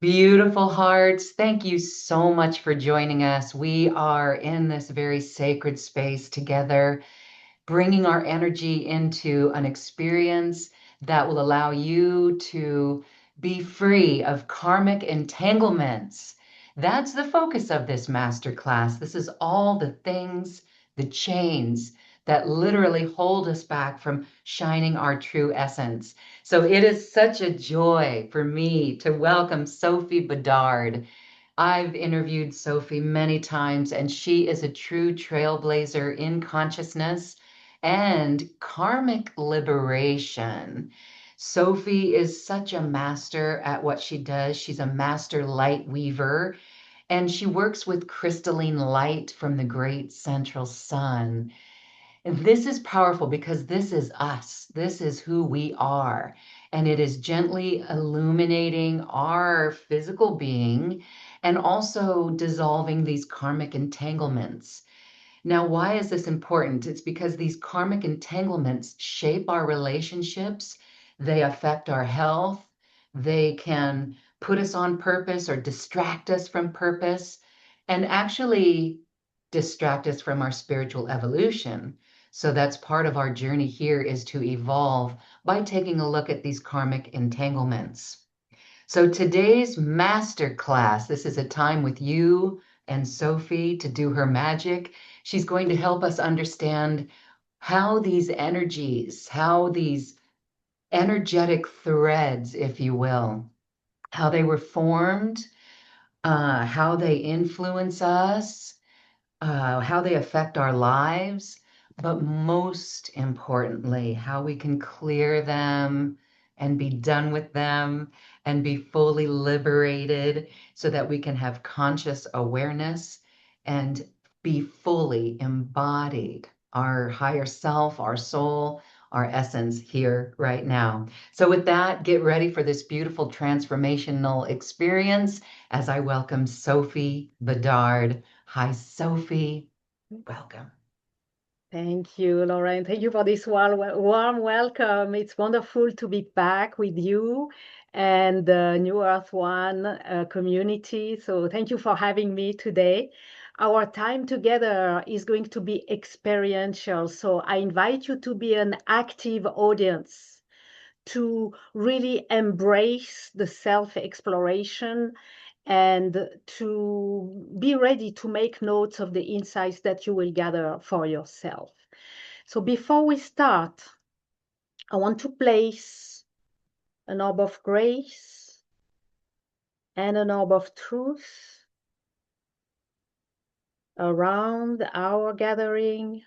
Beautiful hearts, thank you so much for joining us. We are in this very sacred space together, bringing our energy into an experience that will allow you to be free of karmic entanglements. That's the focus of this masterclass. This is all the things, the chains that literally hold us back from shining our true essence. So it is such a joy for me to welcome Sophie Bidard. I've interviewed Sophie many times, and she is a true trailblazer in consciousness and karmic liberation. Sophie is such a master at what she does. She's a master light weaver, and she works with crystalline light from the great central sun. And this is powerful because this is us. This is who we are. And it is gently illuminating our physical being and also dissolving these karmic entanglements. Now, why is this important? It's because these karmic entanglements shape our relationships, they affect our health, they can put us on purpose or distract us from purpose, and actually distract us from our spiritual evolution. So that's part of our journey here is to evolve by taking a look at these karmic entanglements. So today's master class, this is a time with you and Sophie to do her magic. She's going to help us understand how these energies, how these energetic threads, if you will, how they were formed, how they influence us, how they affect our lives, but most importantly, how we can clear them and be done with them and be fully liberated so that we can have conscious awareness and be fully embodied, our higher self, our soul, our essence here right now. So, with that, get ready for this beautiful transformational experience as I welcome Sophie Bidard. Hi, Sophie. Welcome. Thank you, Lauren. Thank you for this warm welcome. It's wonderful to be back with you and the New Earth One community. So, thank you for having me today. Our time together is going to be experiential. So, I invite you to be an active audience, to really embrace the self exploration and to be ready to make notes of the insights that you will gather for yourself. So before we start, I want to place an orb of grace and an orb of truth around our gathering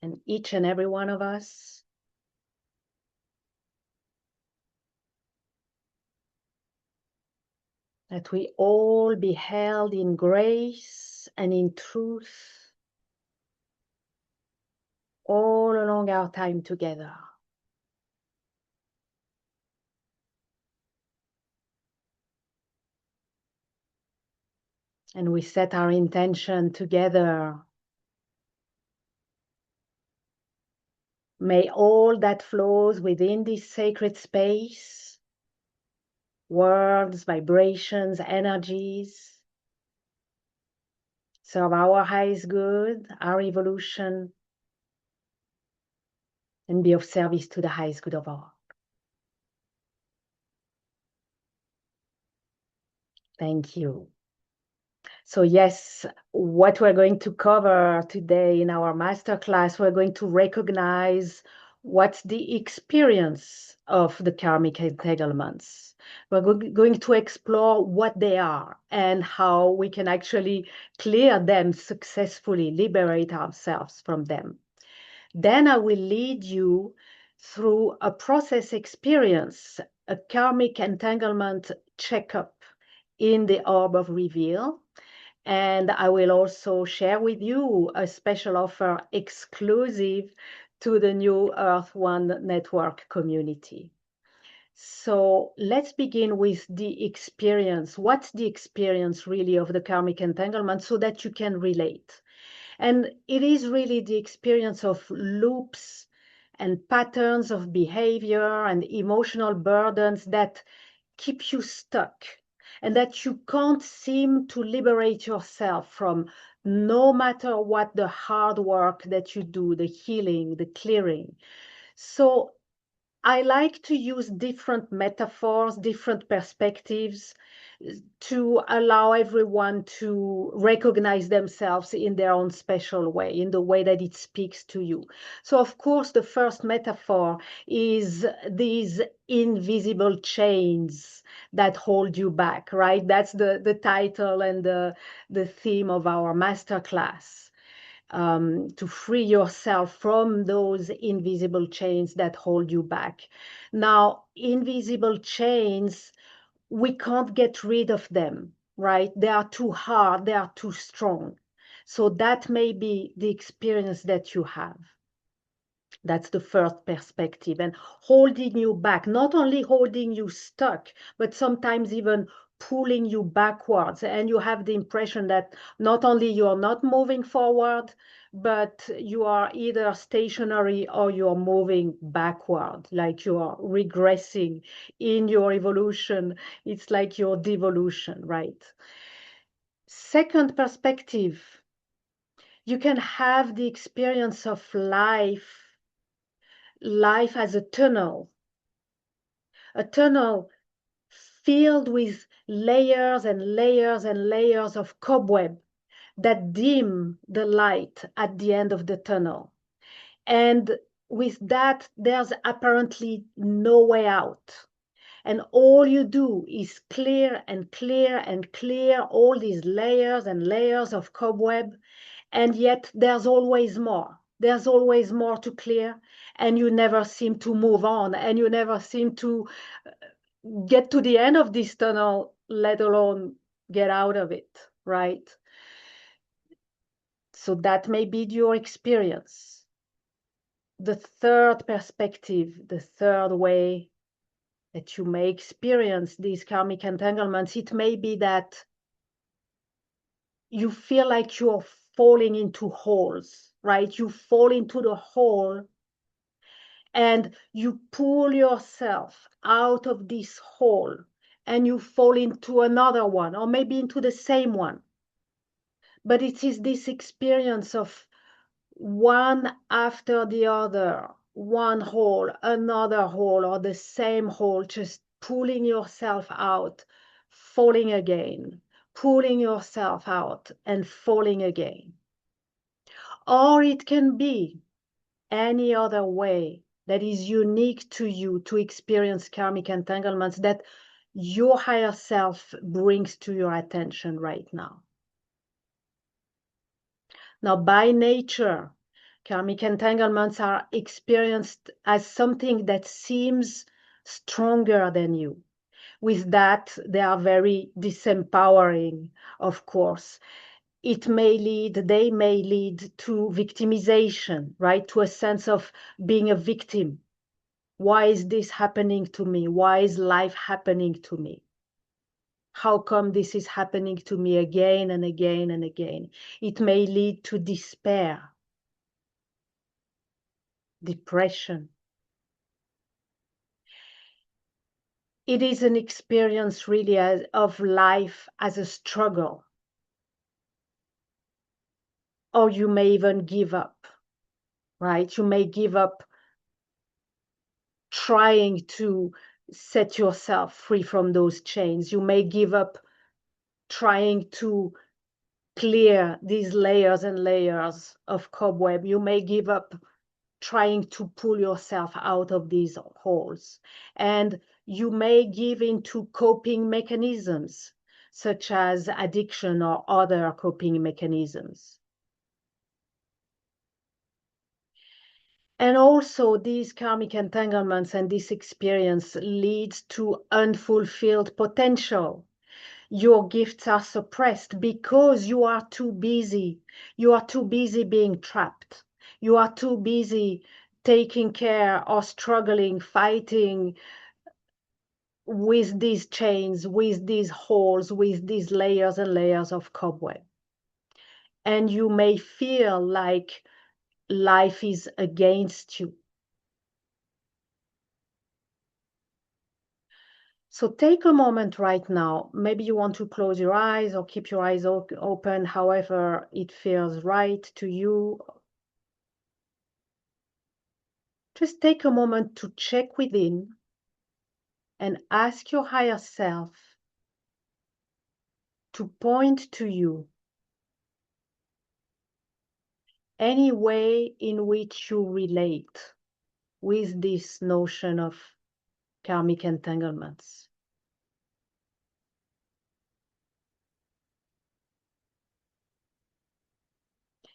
and each and every one of us. That we all be held in grace and in truth all along our time together. And we set our intention together. May all that flows within this sacred space, words, vibrations, energies, serve our highest good, our evolution, and be of service to the highest good of all. Thank you. So yes, what we're going to cover today in our masterclass, we're going to recognize what's the experience of the karmic entanglements. We're going to explore what they are and how we can actually clear them successfully, liberate ourselves from them. Then I will lead you through a process experience, a karmic entanglement checkup in the orb of reveal. And I will also share with you a special offer exclusive to the New Earth One Network community. So let's begin with the experience. What's the experience really of the karmic entanglement so that you can relate? And it is really the experience of loops and patterns of behavior and emotional burdens that keep you stuck and that you can't seem to liberate yourself from, no matter what the hard work that you do, the healing, the clearing. So I like to use different metaphors, different perspectives to allow everyone to recognize themselves in their own special way, in the way that it speaks to you. So, of course, the first metaphor is these invisible chains that hold you back, right? That's the title and the theme of our masterclass. To free yourself from those invisible chains that hold you back. Now, invisible chains, we can't get rid of them, right? They are too hard, they are too strong. So that may be the experience that you have. That's the first perspective. And holding you back, not only holding you stuck, but sometimes even pulling you backwards. And you have the impression that not only you're not moving forward, but you are either stationary or you're moving backward, like you are regressing in your evolution. It's like your devolution, right? Second perspective, you can have the experience of life as a tunnel filled with layers and layers and layers of cobweb that dim the light at the end of the tunnel. And with that, there's apparently no way out. And all you do is clear and clear and clear all these layers and layers of cobweb. And yet there's always more. There's always more to clear. And you never seem to move on. And you never seem to get to the end of this tunnel, let alone get out of it, right? So that may be your experience. The third perspective, the third way that you may experience these karmic entanglements, it may be that you feel like you're falling into holes, right? You fall into the hole and you pull yourself out of this hole and you fall into another one or maybe into the same one. But it is this experience of one after the other, one hole, another hole, or the same hole, just pulling yourself out, falling again, pulling yourself out and falling again. Or it can be any other way that is unique to you to experience karmic entanglements that your higher self brings to your attention right now. Now, by nature, karmic entanglements are experienced as something that seems stronger than you. With that, they are very disempowering, of course. They may lead to victimization, right? To a sense of being a victim. Why is this happening to me? Why is life happening to me? How come this is happening to me again and again and again? It may lead to despair, depression. It is an experience really of life as a struggle. Or you may even give up, right? You may give up trying to set yourself free from those chains. You may give up trying to clear these layers and layers of cobweb. You may give up trying to pull yourself out of these holes. And you may give into coping mechanisms, such as addiction or other coping mechanisms. And also these karmic entanglements and this experience leads to unfulfilled potential. Your gifts are suppressed because you are too busy. You are too busy being trapped. You are too busy taking care or struggling, fighting with these chains, with these holes, with these layers and layers of cobweb. And you may feel like life is against you. So take a moment right now. Maybe you want to close your eyes or keep your eyes open, however it feels right to you. Just take a moment to check within and ask your higher self to point to you any way in which you relate with this notion of karmic entanglements.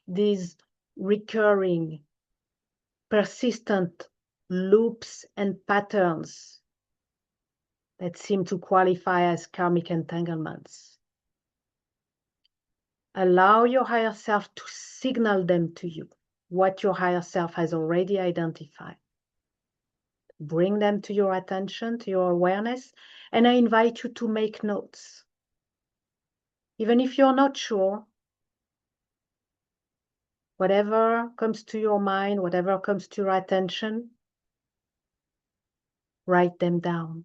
These recurring, persistent loops and patterns that seem to qualify as karmic entanglements. Allow your higher self to signal them to you, what your higher self has already identified. Bring them to your attention, to your awareness, and I invite you to make notes. Even if you're not sure, whatever comes to your mind, whatever comes to your attention, write them down.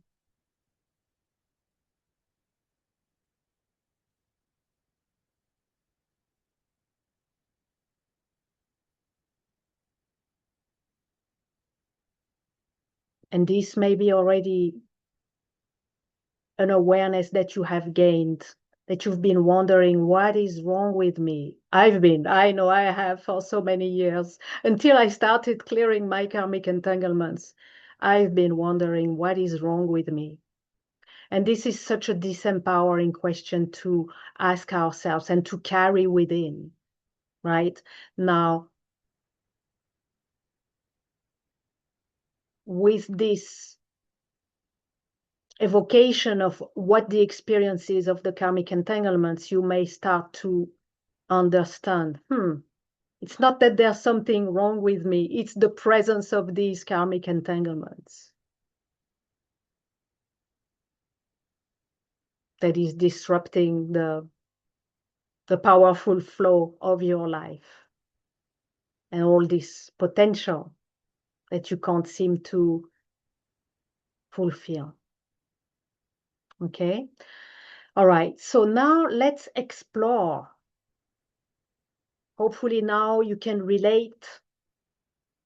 And this may be already an awareness that you have gained, that you've been wondering, what is wrong with me? I know I have for so many years, until I started clearing my karmic entanglements. I've been wondering, what is wrong with me? And this is such a disempowering question to ask ourselves and to carry within, right? Now, with this evocation of what the experience is of the karmic entanglements, you may start to understand, it's not that there's something wrong with me, it's the presence of these karmic entanglements that is disrupting the powerful flow of your life and all this potential that you can't seem to fulfill. Okay? All right, so now let's explore. Hopefully now you can relate.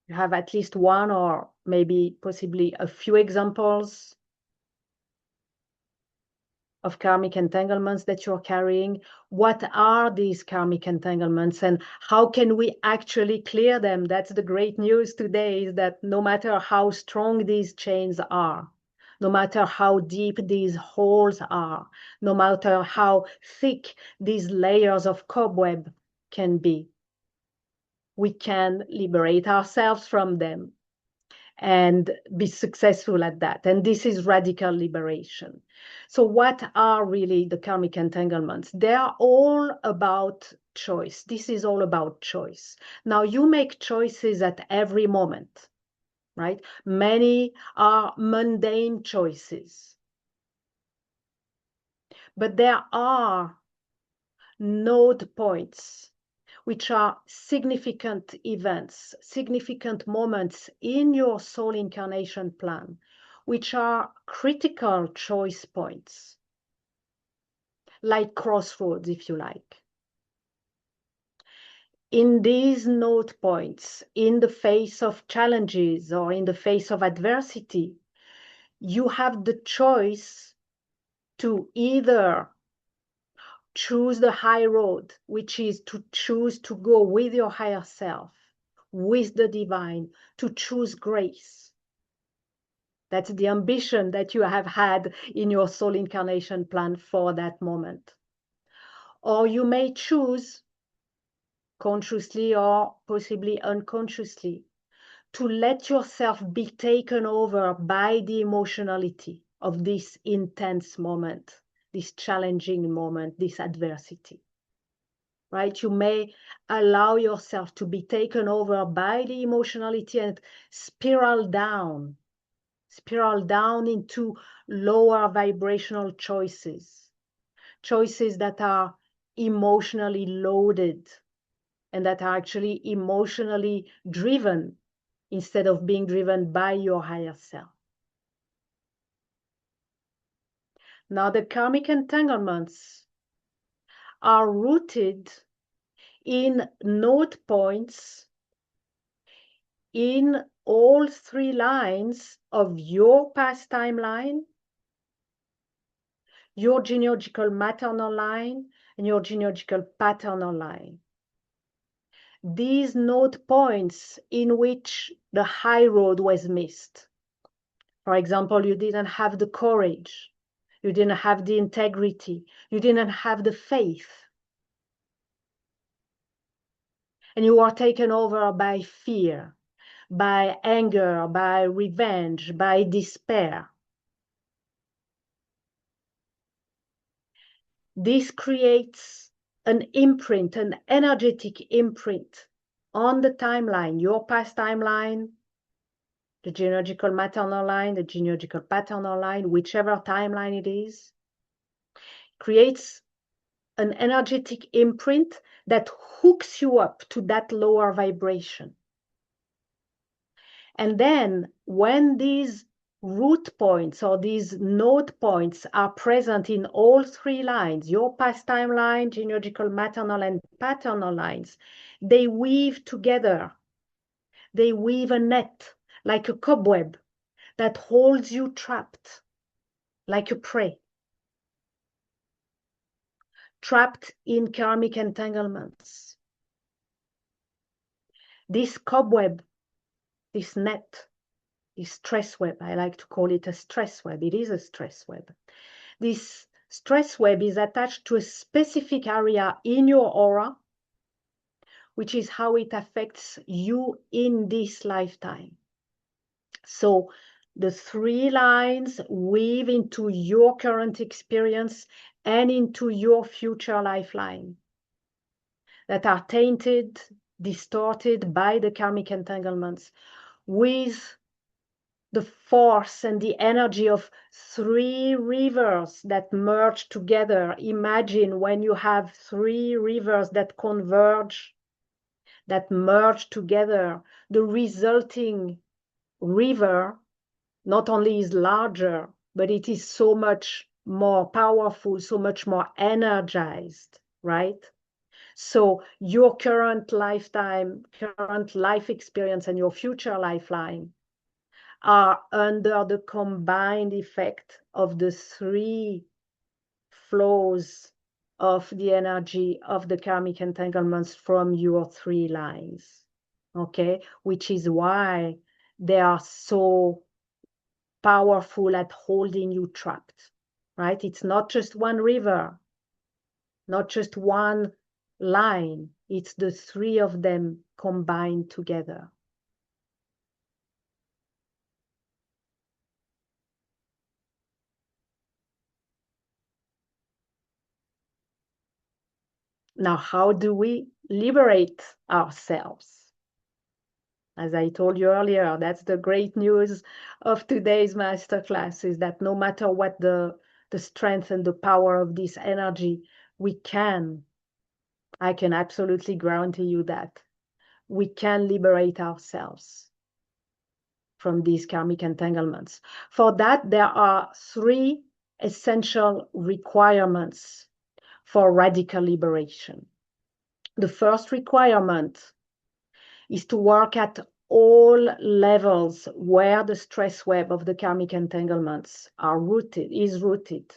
You have at least one or maybe possibly a few examples of karmic entanglements that you're carrying. What are these karmic entanglements and how can we actually clear them? That's the great news today, is that no matter how strong these chains are, no matter how deep these holes are, no matter how thick these layers of cobweb can be, we can liberate ourselves from them and be successful at that. And this is radical liberation. So what are really the karmic entanglements? They are all about choice. This is all about choice. Now you make choices at every moment, right? Many are mundane choices. But there are node points, which are significant events, significant moments in your soul incarnation plan, which are critical choice points, like crossroads, if you like. In these node points, in the face of challenges or in the face of adversity, you have the choice to either choose the high road, which is to choose to go with your higher self, with the divine, to choose grace. That's the ambition that you have had in your soul incarnation plan for that moment. Or you may choose, consciously or possibly unconsciously, to let yourself be taken over by the emotionality of this intense moment, this challenging moment, this adversity. Right? You may allow yourself to be taken over by the emotionality and spiral down into lower vibrational choices that are emotionally loaded and that are actually emotionally driven instead of being driven by your higher self. Now, the karmic entanglements are rooted in node points in all 3 lines of your past timeline, your genealogical maternal line, and your genealogical paternal line. These node points in which the high road was missed. For example, you didn't have the courage, you didn't have the integrity, you didn't have the faith, and you were taken over by fear, by anger, by revenge, by despair. This creates an imprint, an energetic imprint on the timeline, your past timeline, the genealogical maternal line, the genealogical paternal line, whichever timeline it is, creates an energetic imprint that hooks you up to that lower vibration. And then when these root points or these node points are present in all 3 lines, your past timeline, genealogical maternal and paternal lines, they weave together. They weave a net like a cobweb that holds you trapped like a prey, trapped in karmic entanglements. This cobweb, this net, this stress web, I like to call it a stress web. It is a stress web. This stress web is attached to a specific area in your aura, which is how it affects you in this lifetime. So the 3 lines weave into your current experience and into your future lifeline that are tainted, distorted by the karmic entanglements with the force and the energy of 3 rivers that merge together. Imagine when you have 3 rivers that converge, that merge together, the resulting river not only is larger, but it is so much more powerful, so much more energized, right? So your current lifetime, current life experience, and your future lifeline are under the combined effect of the 3 flows of the energy of the karmic entanglements from your 3 lines, okay? Which is why they are so powerful at holding you trapped, right? It's not just one river, not just one line, it's the 3 of them combined together. Now, how do we liberate ourselves? As I told you earlier, that's the great news of today's masterclass, is that no matter what the strength and the power of this energy, I can absolutely guarantee you that we can liberate ourselves from these karmic entanglements. For that, there are 3 essential requirements for radical liberation. The first requirement is to work at all levels where the stress web of the karmic entanglements is rooted.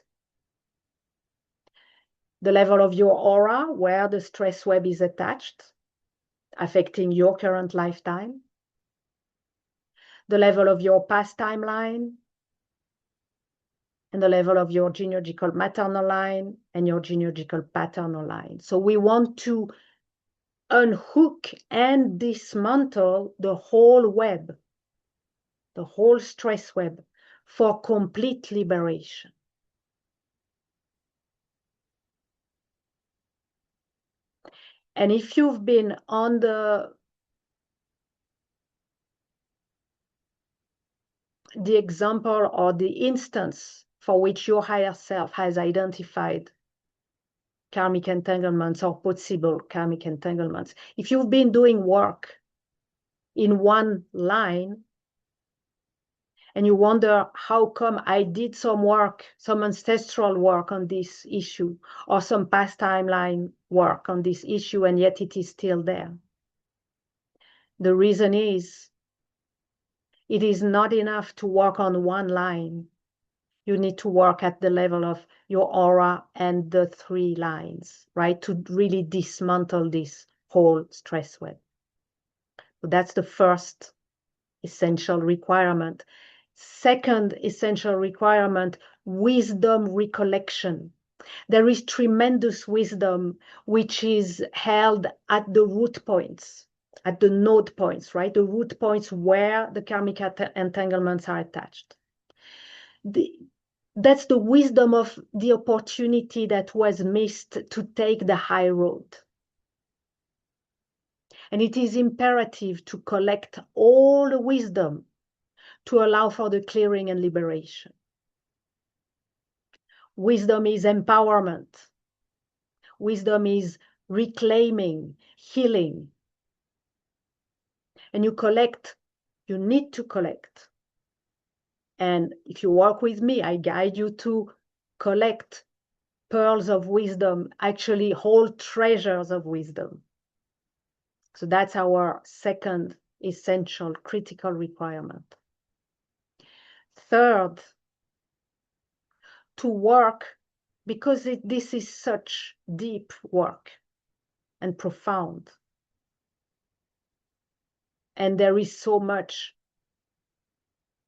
The level of your aura where the stress web is attached, affecting your current lifetime. The level of your past timeline, and the level of your genealogical maternal line and your genealogical paternal line. So we want to unhook and dismantle the whole web, the whole stress web, for complete liberation. And if you've been on the example or the instance for which your higher self has identified karmic entanglements or possible karmic entanglements, if you've been doing work in one line and you wonder, how come I did some work, some ancestral work on this issue, or some past timeline work on this issue, and yet it is still there? The reason is, it is not enough to work on one line. You need to work at the level of your aura and the 3 lines, right? To really dismantle this whole stress web. So that's the first essential requirement. Second essential requirement, wisdom recollection. There is tremendous wisdom which is held at the root points, at the node points, right? The root points where the karmic entanglements are attached. That's the wisdom of the opportunity that was missed to take the high road. And it is imperative to collect all the wisdom to allow for the clearing and liberation. Wisdom is empowerment. Wisdom is reclaiming, healing. And you need to collect. And if you work with me, I guide you to collect pearls of wisdom, actually whole treasures of wisdom. So that's our second essential critical requirement. Third, to work, because this is such deep work and profound, and there is so much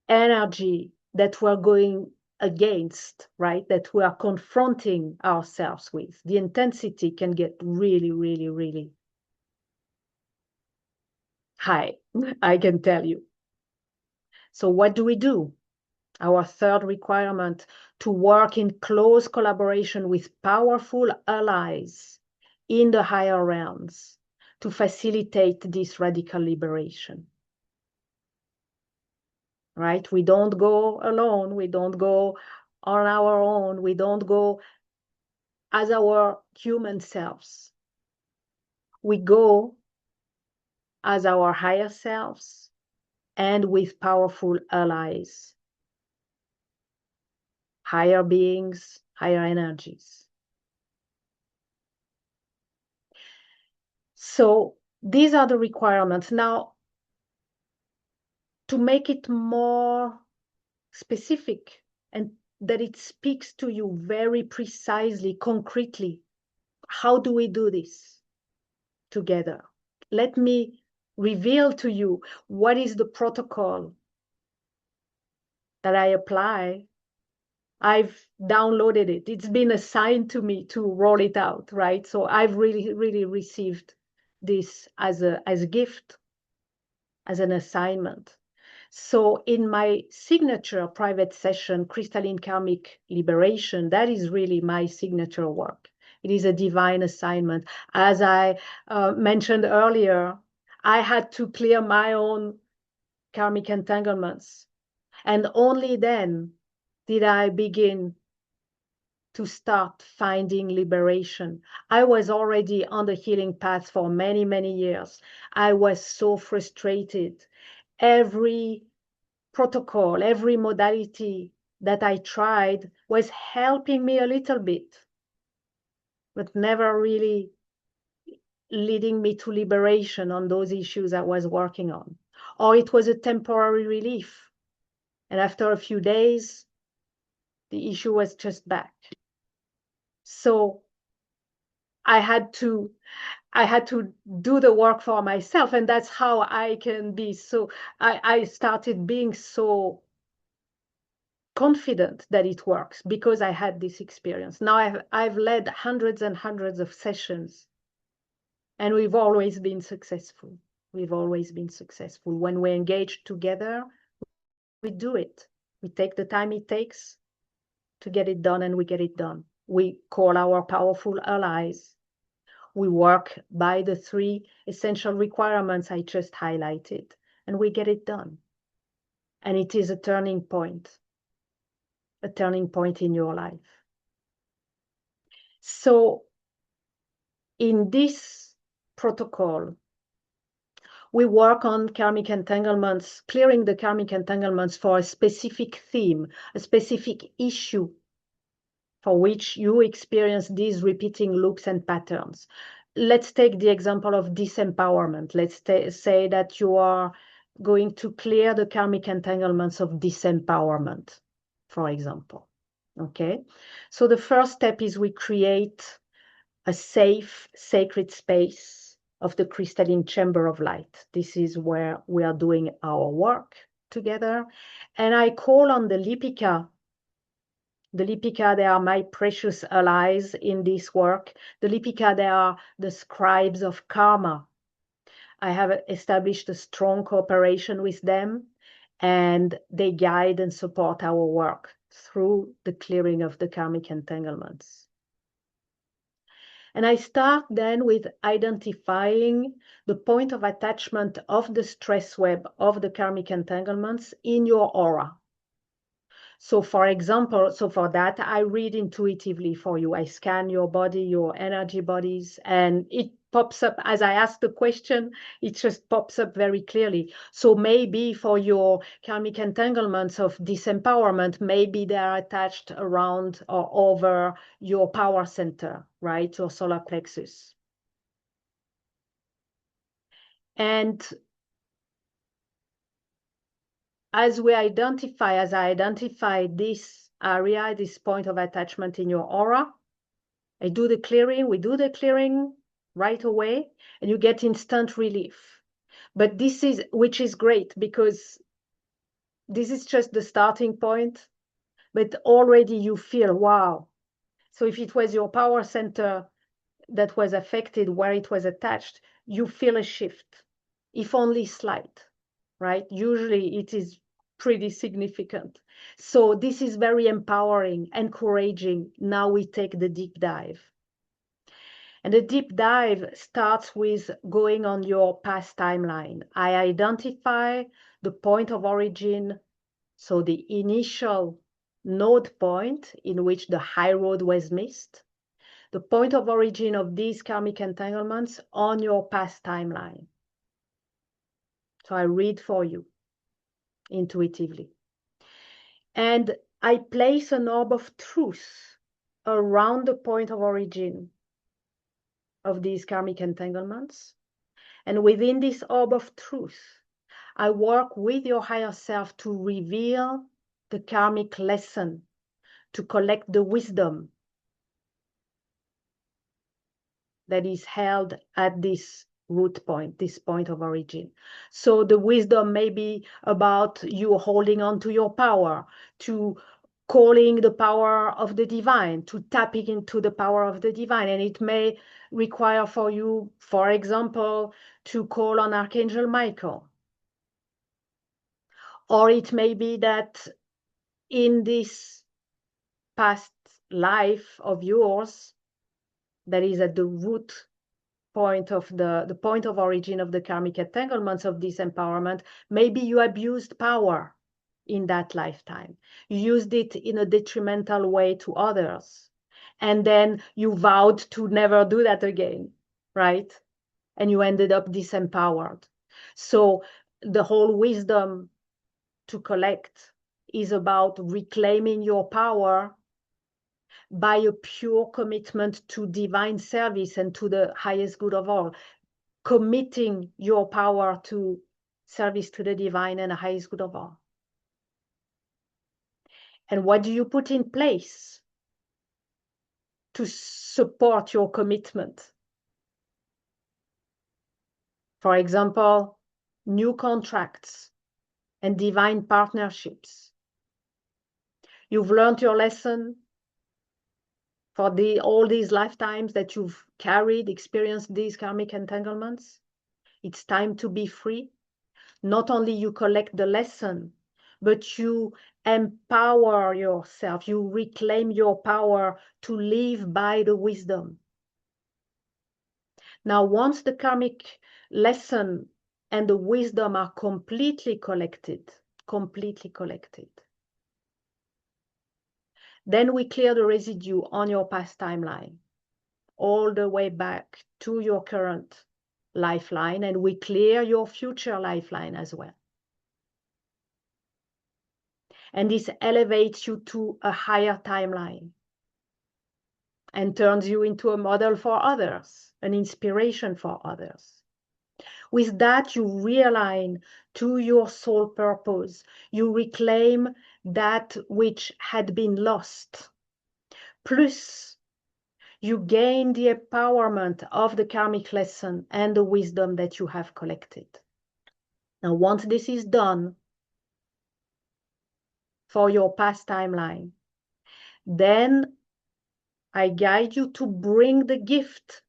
energy that we're going against, right? That we are confronting ourselves with. The intensity can get really, really, really high, I can tell you. So what do we do? Our third requirement, to work in close collaboration with powerful allies in the higher realms to facilitate this radical liberation. Right? We don't go alone. We don't go on our own. We don't go as our human selves. We go as our higher selves and with powerful allies, higher beings, higher energies. So these are the requirements. Now, to make it more specific and that it speaks to you very precisely, concretely, how do we do this together? Let me reveal to you what is the protocol that I apply. I've downloaded it. It's been assigned to me to roll it out, right? So I've really, really received this as a gift, as an assignment. So in my signature private session, Crystalline Karmic Liberation, that is really my signature work. It is a divine assignment. As I mentioned earlier, I had to clear my own karmic entanglements. And only then did I begin to start finding liberation. I was already on the healing path for many, many years. I was so frustrated. Every protocol, every modality that I tried was helping me a little bit, but never really leading me to liberation on those issues I was working on. Or it was a temporary relief. And after a few days, the issue was just back. So I had to do the work for myself, and that's how I can be so, I started being so confident that it works because I had this experience. Now I've led hundreds and hundreds of sessions, and we've always been successful. We've always been successful. When we engage together, we do it. We take the time it takes to get it done, and we get it done. We call our powerful allies. We work by the 3 essential requirements I just highlighted, and we get it done. And it is a turning point in your life. So in this protocol, we work on karmic entanglements, clearing the karmic entanglements for a specific theme, a specific issue for which you experience these repeating loops and patterns. Let's take the example of disempowerment. Let's say that you are going to clear the karmic entanglements of disempowerment, for example. Okay, so the first step is we create a safe, sacred space of the crystalline chamber of light. This is where we are doing our work together. And I call on the Lipika. The Lipika, they are my precious allies in this work. The Lipika, they are the scribes of karma. I have established a strong cooperation with them, and they guide and support our work through the clearing of the karmic entanglements. And I start then with identifying the point of attachment of the stress web of the karmic entanglements in your aura. So for example, for that, I read intuitively for you. I scan your body, your energy bodies, and it pops up as I ask the question, it just pops up very clearly. So maybe for your karmic entanglements of disempowerment, maybe they are attached around or over your power center, right? Your solar plexus. And as I identify this area, this point of attachment in your aura, we do the clearing right away, and you get instant relief. But which is great, because this is just the starting point, but already you feel, wow. So if it was your power center that was affected, where it was attached, you feel a shift, if only slight, right? Usually it is pretty significant. So this is very empowering, encouraging. Now we take the deep dive. And the deep dive starts with going on your past timeline. I identify the point of origin, so the initial node point in which the high road was missed, the point of origin of these karmic entanglements on your past timeline. So I read for you intuitively. And I place an orb of truth around the point of origin of these karmic entanglements. And within this orb of truth, I work with your higher self to reveal the karmic lesson, to collect the wisdom that is held at this root point, this point of origin. So the wisdom may be about you holding on to your power, to calling the power of the divine, to tapping into the power of the divine. And it may require for you, for example, to call on Archangel Michael. Or it may be that in this past life of yours, that is at the root point of the point of origin of the karmic entanglements of disempowerment, maybe you abused power in that lifetime. You used it in a detrimental way to others. And then you vowed to never do that again, right? And you ended up disempowered. So the whole wisdom to collect is about reclaiming your power by a pure commitment to divine service and to the highest good of all, committing your power to service to the divine and the highest good of all. And what do you put in place to support your commitment? For example, new contracts and divine partnerships. You've learned your lesson for all these lifetimes that you've experienced these karmic entanglements. It's time to be free. Not only you collect the lesson, but you empower yourself. You reclaim your power to live by the wisdom. Now, once the karmic lesson and the wisdom are completely collected, then we clear the residue on your past timeline, all the way back to your current lifeline, and we clear your future lifeline as well. And this elevates you to a higher timeline and turns you into a model for others, an inspiration for others. With that, you realign to your soul purpose. You reclaim that which had been lost. Plus, you gain the empowerment of the karmic lesson and the wisdom that you have collected. Now, once this is done for your past timeline, then I guide you to bring the gift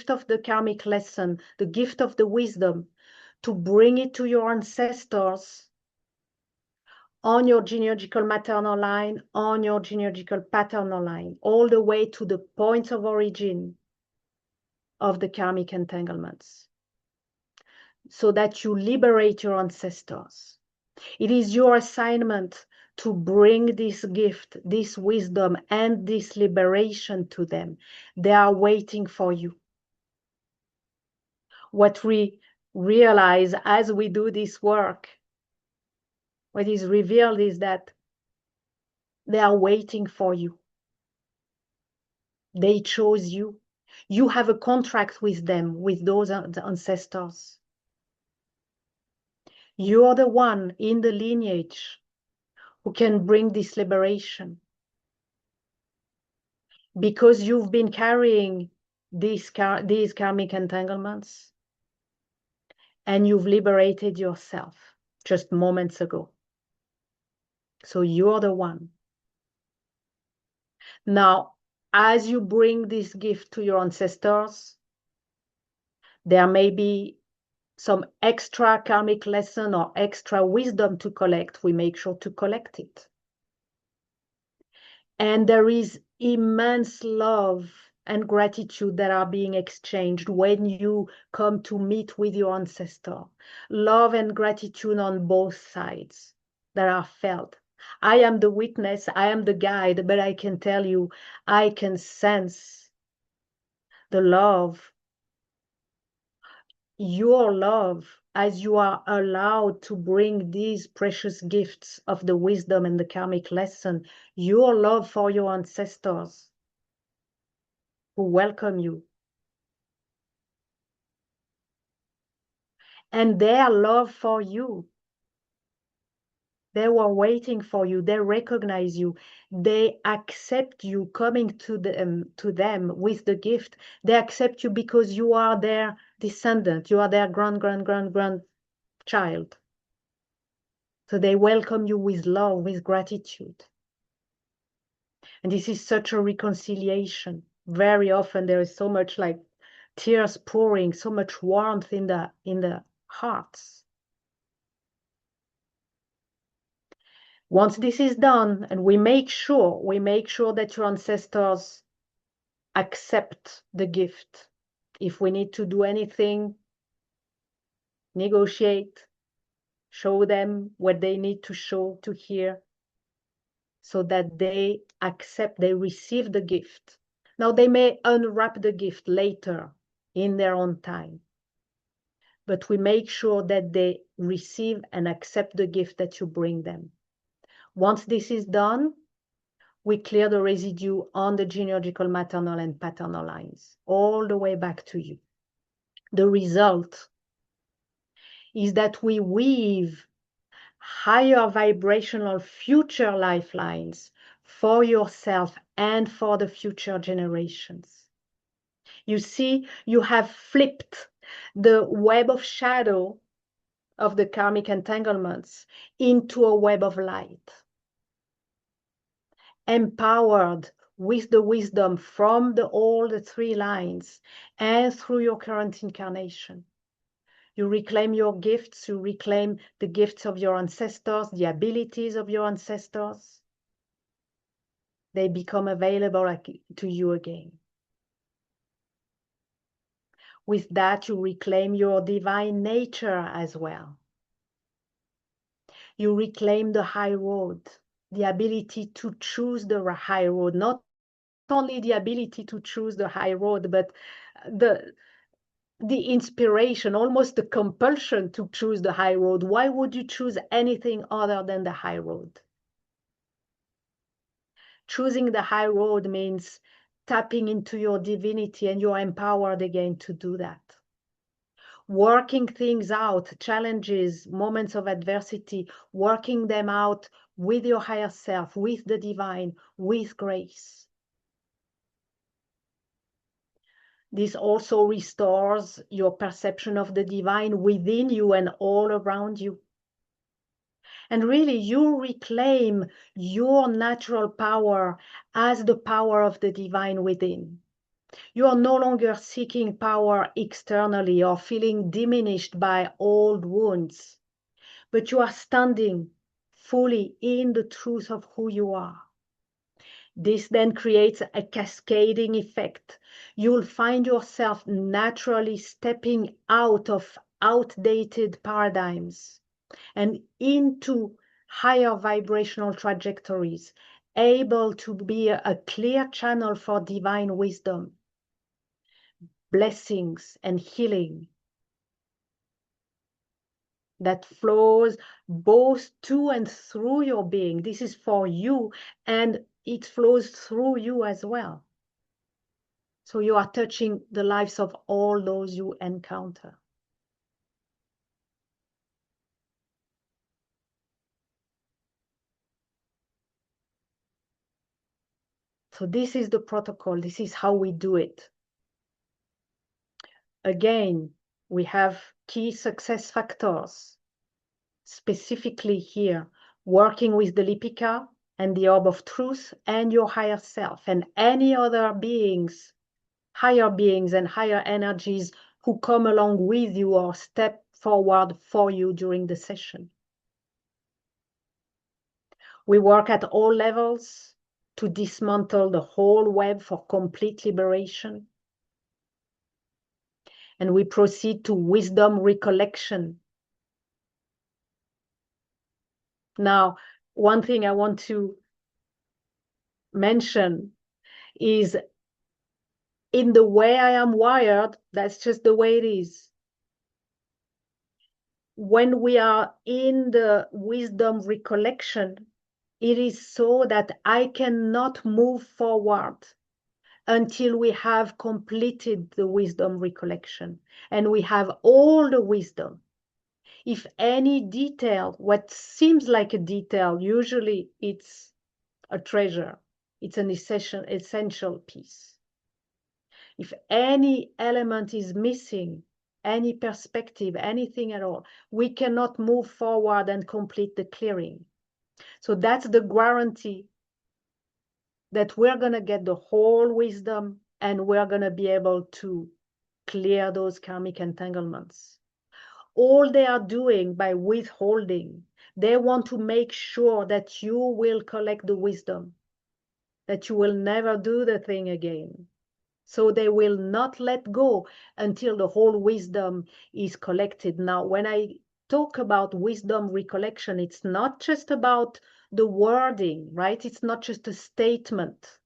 of the karmic lesson, the gift of the wisdom, to bring it to your ancestors on your genealogical maternal line, on your genealogical paternal line, all the way to the points of origin of the karmic entanglements, so that you liberate your ancestors. It is your assignment to bring this gift, this wisdom, and this liberation to them. They are waiting for you. What we realize as we do this work, what is revealed is that they are waiting for you. They chose you. You have a contract with them, with those ancestors. You are the one in the lineage who can bring this liberation, because you've been carrying these karmic entanglements and you've liberated yourself just moments ago. So you're the one. Now, as you bring this gift to your ancestors, there may be some extra karmic lesson or extra wisdom to collect. We make sure to collect it. And there is immense love and gratitude that are being exchanged when you come to meet with your ancestor. Love and gratitude on both sides that are felt. I am the witness, I am the guide, but I can tell you, I can sense the love, your love, as you are allowed to bring these precious gifts of the wisdom and the karmic lesson, your love for your ancestors who welcome you, and their love for you. They were waiting for you. They recognize you. They accept you coming to them with the gift. They accept you because you are their descendant. You are their grandchild. So they welcome you with love, with gratitude. And this is such a reconciliation. Very often there is so much like tears pouring, so much warmth in the hearts. Once this is done, and we make sure that your ancestors accept the gift. If we need to do anything, negotiate, show them what they need to show, to hear, so that they accept, they receive the gift. Now they may unwrap the gift later in their own time, but we make sure that they receive and accept the gift that you bring them. Once this is done, we clear the residue on the genealogical maternal and paternal lines, all the way back to you. The result is that we weave higher vibrational future lifelines for yourself and for the future generations. You see, you have flipped the web of shadow of the karmic entanglements into a web of light, empowered with the wisdom from all the three lines and through your current incarnation. You reclaim your gifts, you reclaim the gifts of your ancestors, the abilities of your ancestors. They become available to you again. With that, you reclaim your divine nature as well. You reclaim the high road, the ability to choose the high road, not only the ability to choose the high road, but the inspiration, almost the compulsion to choose the high road. Why would you choose anything other than the high road? Choosing the high road means tapping into your divinity, and you're empowered again to do that. Working things out, challenges, moments of adversity, working them out with your higher self, with the divine, with grace. This also restores your perception of the divine within you and all around you. And really, you reclaim your natural power as the power of the divine within. You are no longer seeking power externally or feeling diminished by old wounds, but you are standing fully in the truth of who you are. This then creates a cascading effect. You'll find yourself naturally stepping out of outdated paradigms and into higher vibrational trajectories, able to be a clear channel for divine wisdom, blessings, and healing that flows both to and through your being. This is for you, and it flows through you as well. So you are touching the lives of all those you encounter. So this is the protocol. This is how we do it. Again, we have key success factors, specifically here, working with the Lipika and the orb of truth and your higher self and any other beings, higher beings and higher energies who come along with you or step forward for you during the session. We work at all levels to dismantle the whole web for complete liberation. And we proceed to wisdom recollection. Now, one thing I want to mention is in the way I am wired, that's just the way it is. When we are in the wisdom recollection, it is so that I cannot move forward until we have completed the wisdom recollection and we have all the wisdom. If any detail, what seems like a detail, usually it's a treasure. It's an essential piece. If any element is missing, any perspective, anything at all, we cannot move forward and complete the clearing. So that's the guarantee that we're going to get the whole wisdom and we're going to be able to clear those karmic entanglements. All they are doing by withholding, they want to make sure that you will collect the wisdom, that you will never do the thing again. So they will not let go until the whole wisdom is collected. Now, when I talk about wisdom recollection, it's not just about the wording, right? It's not just a statement.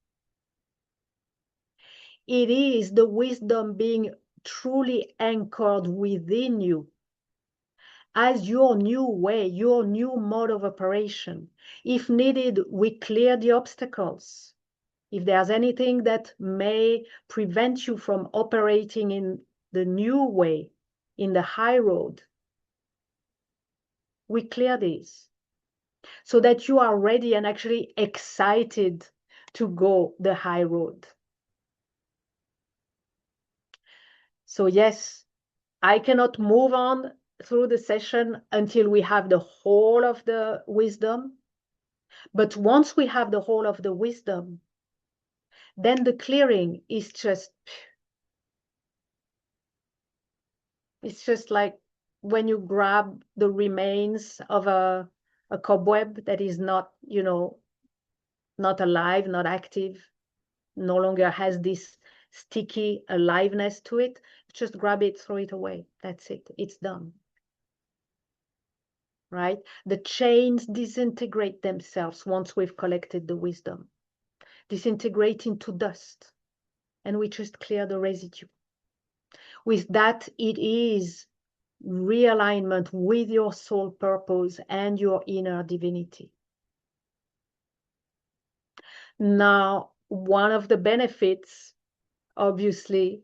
It is the wisdom being truly anchored within you as your new way, your new mode of operation. If needed, we clear the obstacles. If there's anything that may prevent you from operating in the new way, in the high road, we clear these so that you are ready and actually excited to go the high road. So yes, I cannot move on through the session until we have the whole of the wisdom. But once we have the whole of the wisdom, then the clearing is just, it's just like when you grab the remains of a cobweb that is not, not alive, not active, no longer has this sticky aliveness to it. Just grab it, throw it away. That's it. It's done. Right? The chains disintegrate themselves once we've collected the wisdom. Disintegrate into dust, and we just clear the residue. With that, it is realignment with your soul purpose and your inner divinity. Now, one of the benefits, obviously,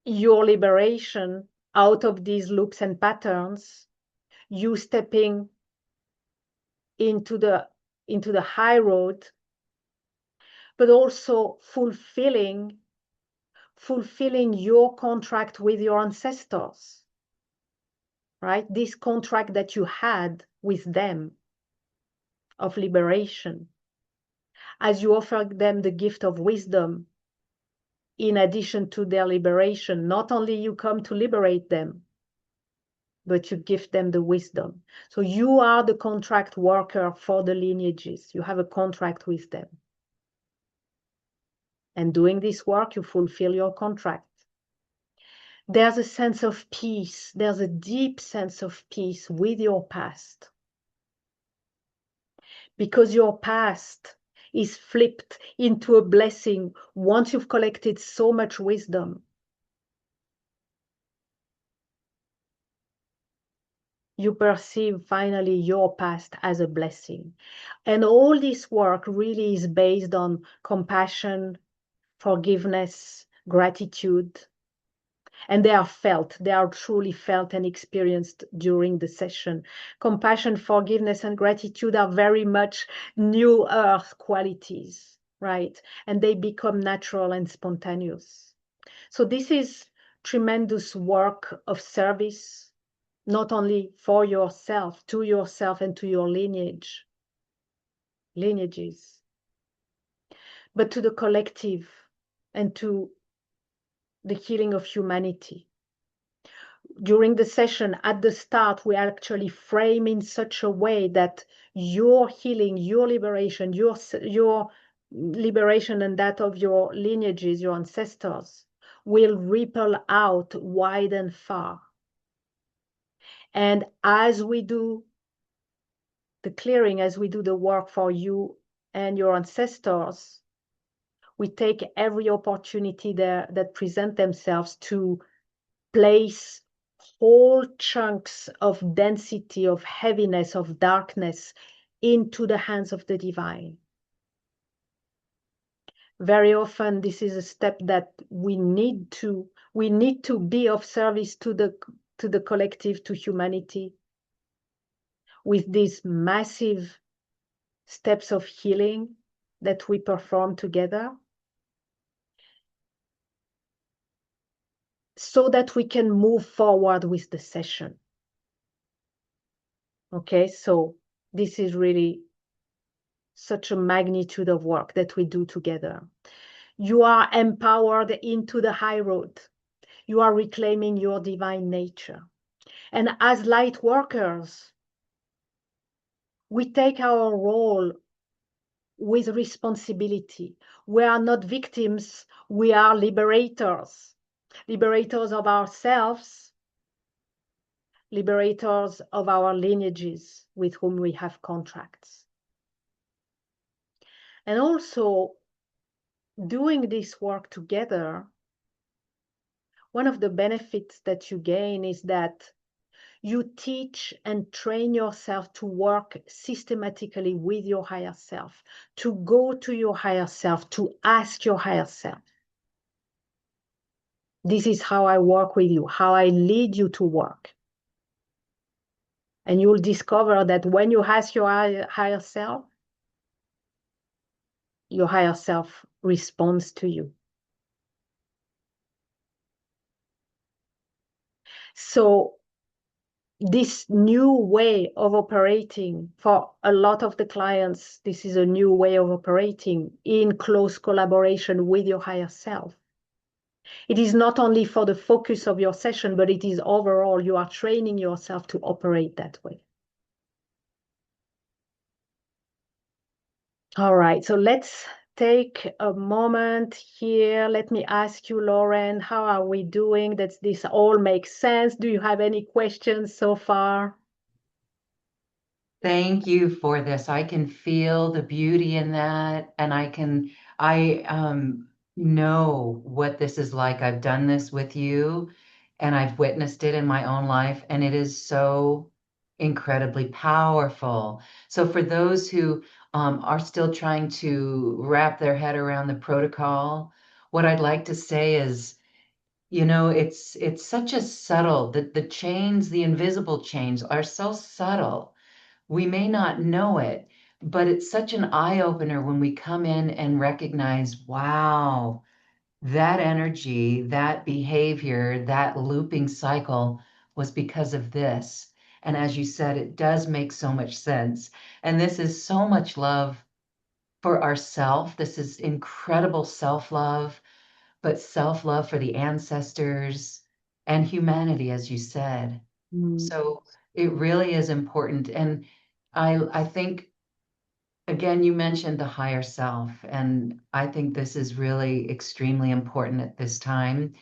your liberation out of these loops and patterns, you stepping into the high road, but also fulfilling your contract with your ancestors, right? This contract that you had with them of liberation, as you offer them the gift of wisdom in addition to their liberation. Not only you come to liberate them, but you give them the wisdom. So you are the contract worker for the lineages. You have a contract with them. And doing this work, you fulfill your contract. There's a sense of peace. There's a deep sense of peace with your past. Because your past is flipped into a blessing once you've collected so much wisdom. You perceive finally your past as a blessing. And all this work really is based on compassion, forgiveness, gratitude. And they are truly felt and experienced during the session. Compassion, forgiveness, and gratitude are very much new earth qualities, right? And they become natural and spontaneous. So this is tremendous work of service, not only for yourself, to yourself and to your lineages, but to the collective and to the healing of humanity. During the session, at the start, we actually frame in such a way that your healing, your liberation and that of your lineages, your ancestors, will ripple out wide and far. And as we do the clearing, as we do the work for you and your ancestors, we take every opportunity there that present themselves to place whole chunks of density, of heaviness, of darkness into the hands of the divine. Very often, this is a step that we need to be of service to the collective, to humanity, with these massive steps of healing that we perform together, so that we can move forward with the session. Okay, so this is really such a magnitude of work that we do together. You are empowered into the high road. You are reclaiming your divine nature. And as light workers, we take our role with responsibility. We are not victims, we are liberators. Liberators of ourselves, liberators of our lineages with whom we have contracts. And also, doing this work together, one of the benefits that you gain is that you teach and train yourself to work systematically with your higher self, to go to your higher self, to ask your higher self. This is how I work with you, how I lead you to work. And you'll discover that when you ask your higher self responds to you. So this new way of operating, for a lot of the clients, this is a new way of operating in close collaboration with your higher self. It is not only for the focus of your session, but it is overall, you are training yourself to operate that way. All right, so let's take a moment here. Let me ask you, Lauren, how are we doing? Does this all make sense? Do you have any questions so far? Thank you for this. I can feel the beauty in that, and I know what this is like. I've done this with you and I've witnessed it in my own life, and it is so incredibly powerful. So, for those who are still trying to wrap their head around the protocol, what I'd like to say is, it's such a subtle, the chains, the invisible chains are so subtle. We may not know it, but it's such an eye opener when we come in and recognize, wow, that energy, that behavior, that looping cycle was because of this. And as you said, it does make so much sense. And this is so much love for ourself. This is incredible self-love, but self-love for the ancestors and humanity, as you said. Mm. So it really is important. And I think, again, you mentioned the higher self, and I think this is really extremely important at this time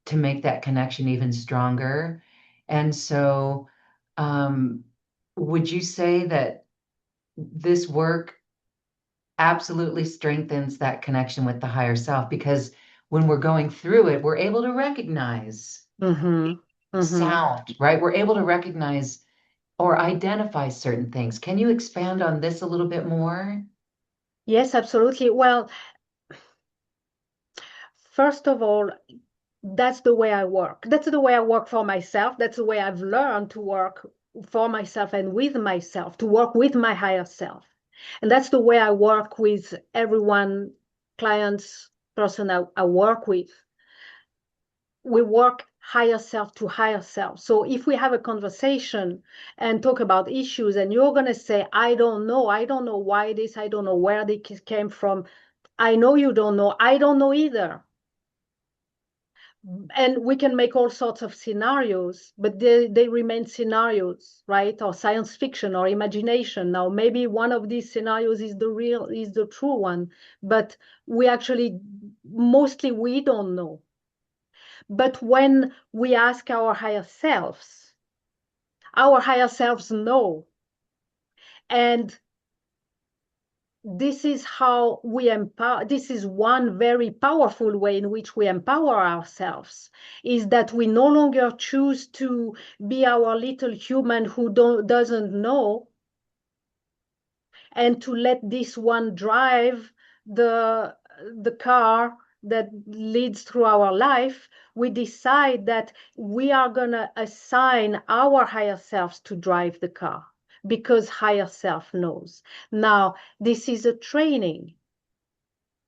to make that connection even stronger. And so, um, would you say that this work absolutely strengthens that connection with the higher self? Because when we're going through it, we're able to recognize Mm-hmm. Mm-hmm. sound, right? We're able to recognize or identify certain things. Can you expand on this a little bit more? Yes, absolutely. Well, first of all, that's the way I work. That's the way I work for myself. That's the way I've learned to work for myself and with myself, to work with my higher self. And that's the way I work with everyone, clients, person I work with. We work higher self to higher self. So if we have a conversation and talk about issues and you're going to say, I don't know why this, I don't know where this came from. I know you don't know. I don't know either. And we can make all sorts of scenarios, but they remain scenarios, right? Or science fiction or imagination. Now, maybe one of these scenarios is the true one, but we actually, mostly we don't know. But when we ask our higher selves know. And this is how we empower. This is one very powerful way in which we empower ourselves, is that we no longer choose to be our little human who doesn't know, and to let this one drive the the car that leads through our life. We decide that we are going to assign our higher selves to drive the car because higher self knows. Now, this is a training.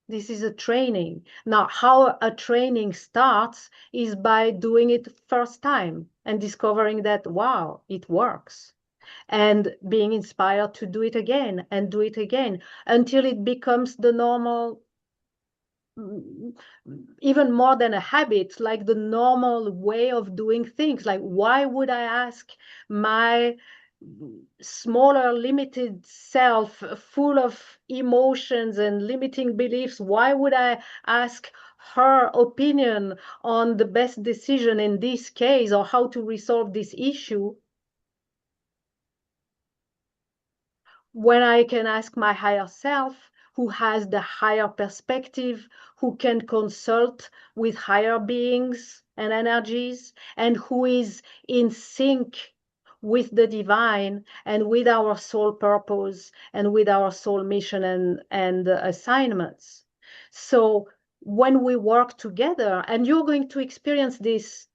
This is a training. Now, how a training starts is by doing it first time and discovering that, wow, it works, and being inspired to do it again and do it again until it becomes the normal, even more than a habit, like the normal way of doing things. Like, why would I ask my smaller, limited self, full of emotions and limiting beliefs, why would I ask her opinion on the best decision in this case or how to resolve this issue, when I can ask my higher self, who has the higher perspective, who can consult with higher beings and energies, and who is in sync with the divine and with our soul purpose and with our soul mission and assignments. So when we work together, and you're going to experience this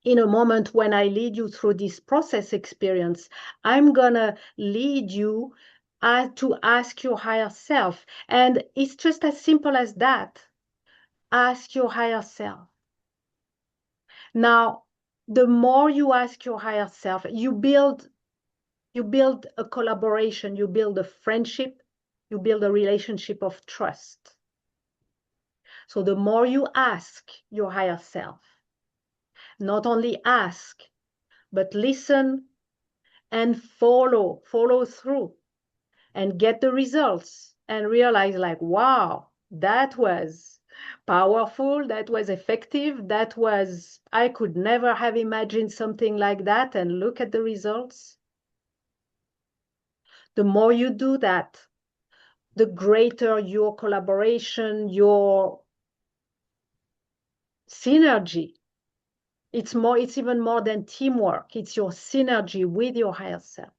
in a moment when I lead you through this process experience, I'm going to lead you to ask your higher self. And it's just as simple as that. Ask your higher self. Now, the more you ask your higher self, you build a collaboration, you build a friendship, you build a relationship of trust. So the more you ask your higher self, not only ask, but listen and follow through and get the results and realize, like, wow, that was powerful, that was effective, I could never have imagined something like that, and look at the results. The more you do that, the greater your collaboration, your synergy. It's even more than teamwork. It's your synergy with your higher self,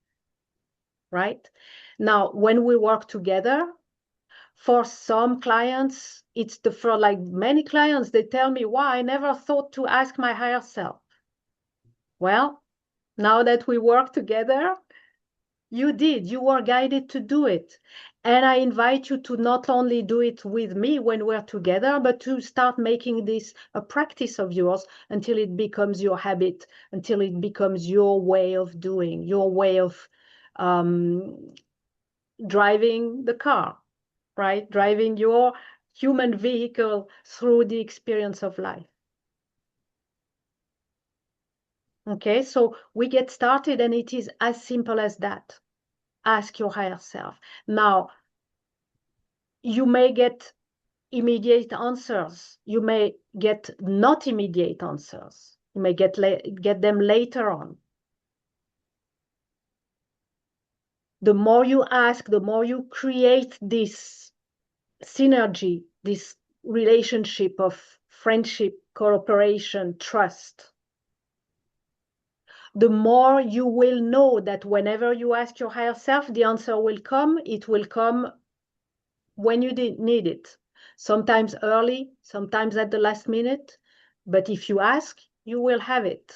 right? Now, when we work together, for some clients, it's for like many clients, they tell me, wow, I never thought to ask my higher self. Well, now that we work together, you did. You were guided to do it. And I invite you to not only do it with me when we're together, but to start making this a practice of yours until it becomes your habit, until it becomes your way of doing, your way of driving the car, right? Driving your human vehicle through the experience of life. Okay, so we get started and it is as simple as that. Ask your higher self. Now, you may get immediate answers. You may get not immediate answers. You may get them later on. The more you ask, the more you create this synergy, this relationship of friendship, cooperation, trust. The more you will know that whenever you ask your higher self, the answer will come. It will come when you need it. Sometimes early, sometimes at the last minute. But if you ask, you will have it.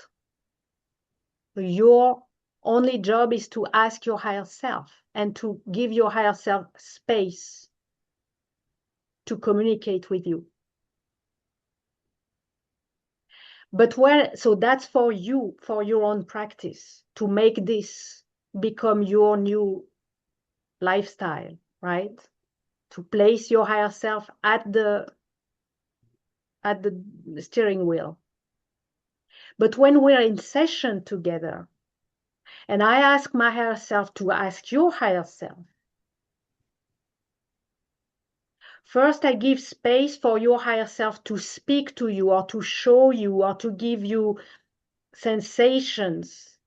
Your only job is to ask your higher self and to give your higher self space to communicate with you. But so that's for you, for your own practice, to make this become your new lifestyle, right? To place your higher self at the steering wheel. But when we're in session together, and I ask my higher self to ask your higher self, first, I give space for your higher self to speak to you or to show you or to give you sensations.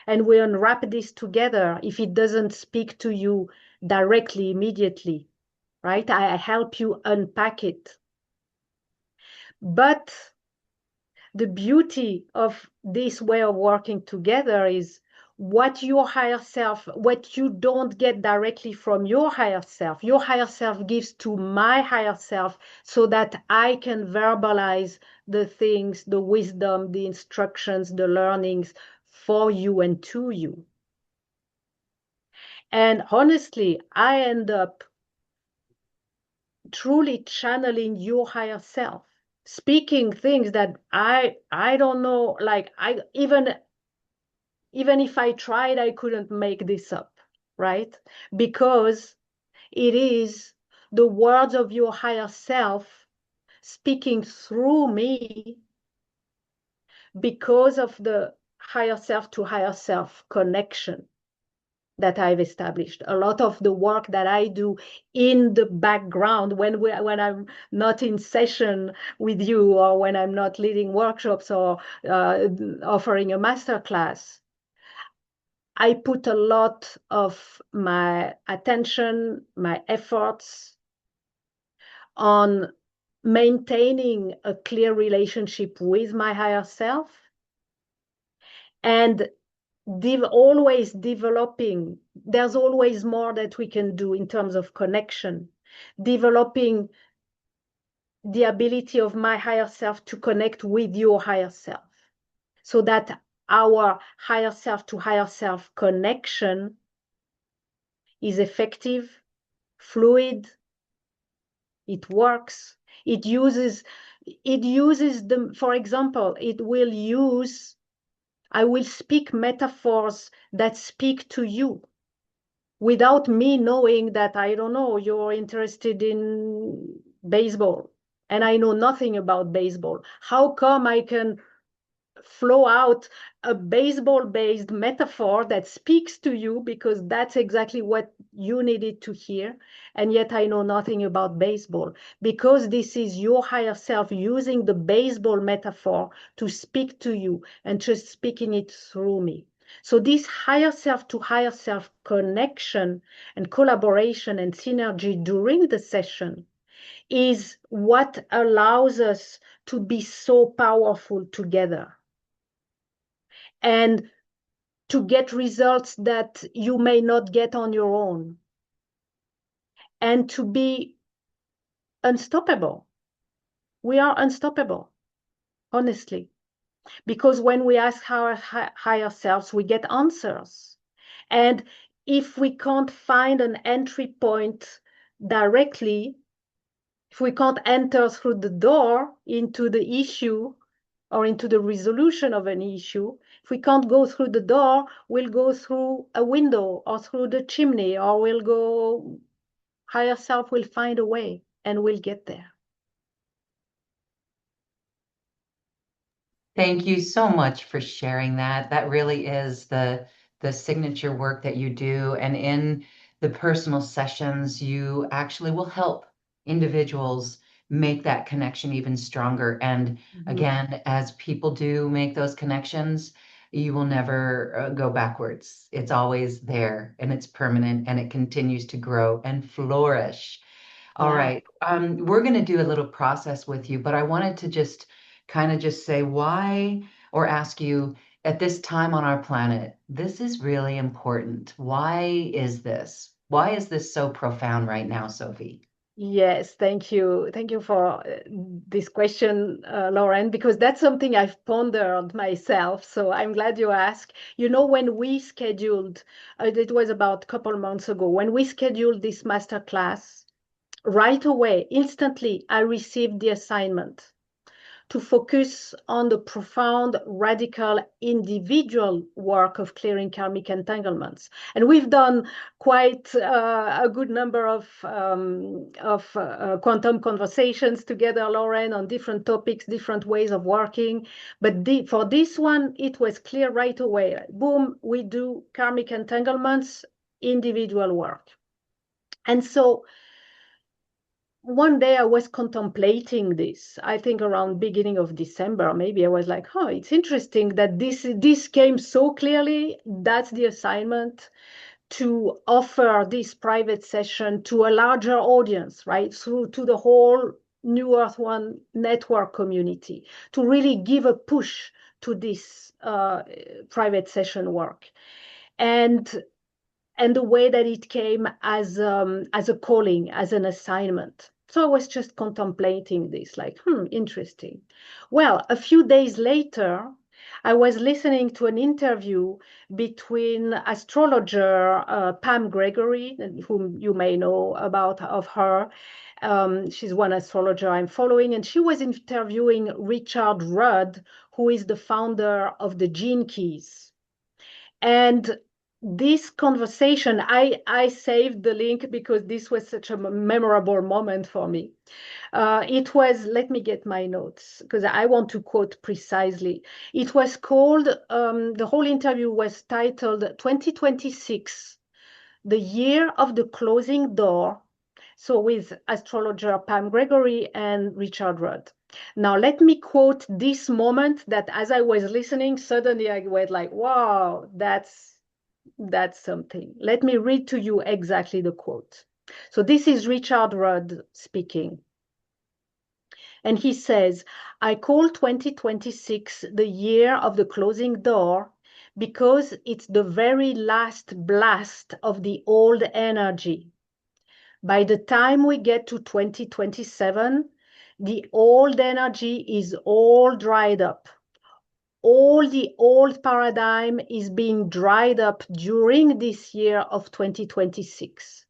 And we unwrap this together if it doesn't speak to you directly, immediately, right? I help you unpack it. But the beauty of this way of working together is what your higher self, what you don't get directly from your higher self gives to my higher self so that I can verbalize the things, the wisdom, the instructions, the learnings for you and to you. And honestly, I end up truly channeling your higher self, speaking things that I don't know, like even if I tried, I couldn't make this up, right? Because it is the words of your higher self speaking through me because of the higher self to higher self connection that I've established. A lot of the work that I do in the background when I'm not in session with you or when I'm not leading workshops or offering a masterclass, I put a lot of my attention, my efforts on maintaining a clear relationship with my higher self and always developing. There's always more that we can do in terms of connection, developing the ability of my higher self to connect with your higher self so that our higher self to higher self connection is effective, fluid, it works. It uses them, for example, I will speak metaphors that speak to you without me knowing that, I don't know, you're interested in baseball and I know nothing about baseball. How come I can flow out a baseball-based metaphor that speaks to you because that's exactly what you needed to hear, and yet I know nothing about baseball? Because this is your higher self using the baseball metaphor to speak to you and just speaking it through me. So this higher self to higher self connection and collaboration and synergy during the session is what allows us to be so powerful together and to get results that you may not get on your own, and to be unstoppable. We are unstoppable, honestly, because when we ask our higher selves, we get answers. And if we can't find an entry point directly, if we can't enter through the door into the issue or into the resolution of an issue, if we can't go through the door, we'll go through a window or through the chimney, or we'll go, higher self will find a way and we'll get there. Thank you so much for sharing that. That really is the signature work that you do. And in the personal sessions, you actually will help individuals make that connection even stronger. And again, as people do make those connections, you will never go backwards. It's always there and it's permanent and it continues to grow and flourish. All Yeah. right. We're going to do a little process with you, but I wanted to just kind of just say why, or ask you at this time on our planet, this is really important. Why is this? Why is this so profound right now, Sophie? Yes, thank you. Thank you for this question, Lauren, because that's something I've pondered myself. So I'm glad you asked. You know, when we scheduled, it was about a couple months ago, when we scheduled this masterclass, right away, instantly, I received the assignment to focus on the profound, radical, individual work of clearing karmic entanglements. And we've done quite a good number of quantum conversations together, Lauren, on different topics, different ways of working. But for this one, it was clear right away. Boom, we do karmic entanglements, individual work. And so one day I was contemplating this, I think around beginning of December, maybe. I was like, oh, it's interesting that this came so clearly. That's the assignment, to offer this private session to a larger audience, right? Through to the whole New Earth One network community, to really give a push to this private session work. And the way that it came as a calling, as an assignment. So I was just contemplating this, like, interesting. Well, a few days later, I was listening to an interview between astrologer Pam Gregory, whom you may know about of her. She's one astrologer I'm following, and she was interviewing Richard Rudd, who is the founder of the Gene Keys. And this conversation, I saved the link because this was such a memorable moment for me. It was, let me get my notes because I want to quote precisely. It was called, the whole interview was titled 2026, the year of the closing door. So with astrologer Pam Gregory and Richard Rudd. Now, let me quote this moment that as I was listening, suddenly I went like, wow, that's something. Let me read to you exactly the quote. So this is Richard Rudd speaking. And he says, I call 2026 the year of the closing door because it's the very last blast of the old energy. By the time we get to 2027, the old energy is all dried up. All the old paradigm is being dried up during this year of 2026.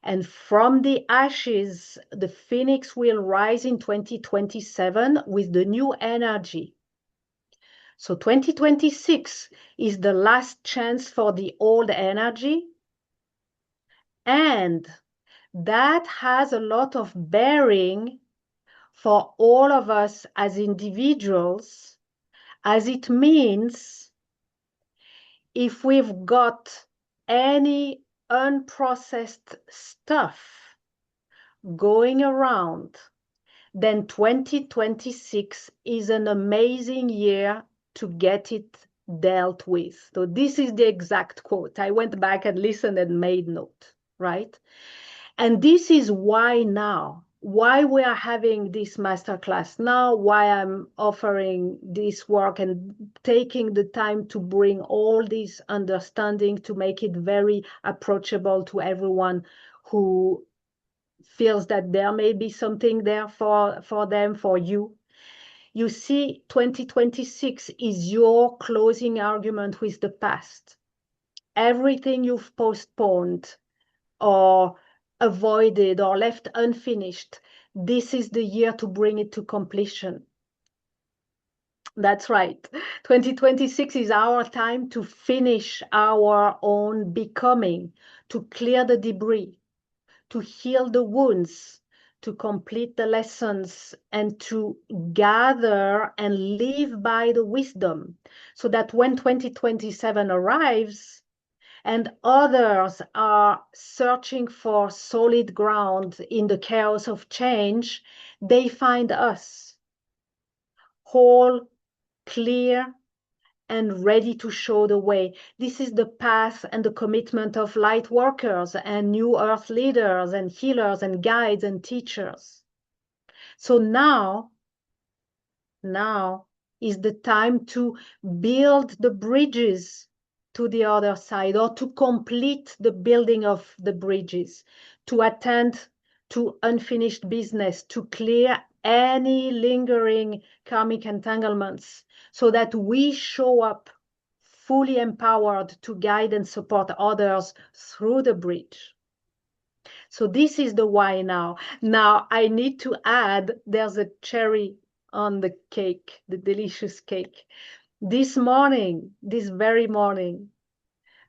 And from the ashes, the phoenix will rise in 2027 with the new energy. So 2026 is the last chance for the old energy. And that has a lot of bearing for all of us as individuals, as it means if we've got any unprocessed stuff going around, then 2026 is an amazing year to get it dealt with. So this is the exact quote. I went back and listened and made note, right? And this is why now. why we are having this masterclass now, why I'm offering this work and taking the time to bring all this understanding to make it very approachable to everyone who feels that there may be something there for them, for you. You see, 2026 is your closing argument with the past. Everything you've postponed or avoided or left unfinished, this is the year to bring it to completion. That's right. 2026 is our time to finish our own becoming, to clear the debris, to heal the wounds, to complete the lessons, and to gather and live by the wisdom, so that when 2027 arrives, and others are searching for solid ground in the chaos of change, they find us whole, clear, and ready to show the way. This is the path and the commitment of light workers and new earth leaders and healers and guides and teachers. So now is the time to build the bridges to the other side, or to complete the building of the bridges, to attend to unfinished business, to clear any lingering karmic entanglements, so that we show up fully empowered to guide and support others through the bridge. So this is the why now. Now I need to add, there's a cherry on the cake, the delicious cake. This morning, this very morning,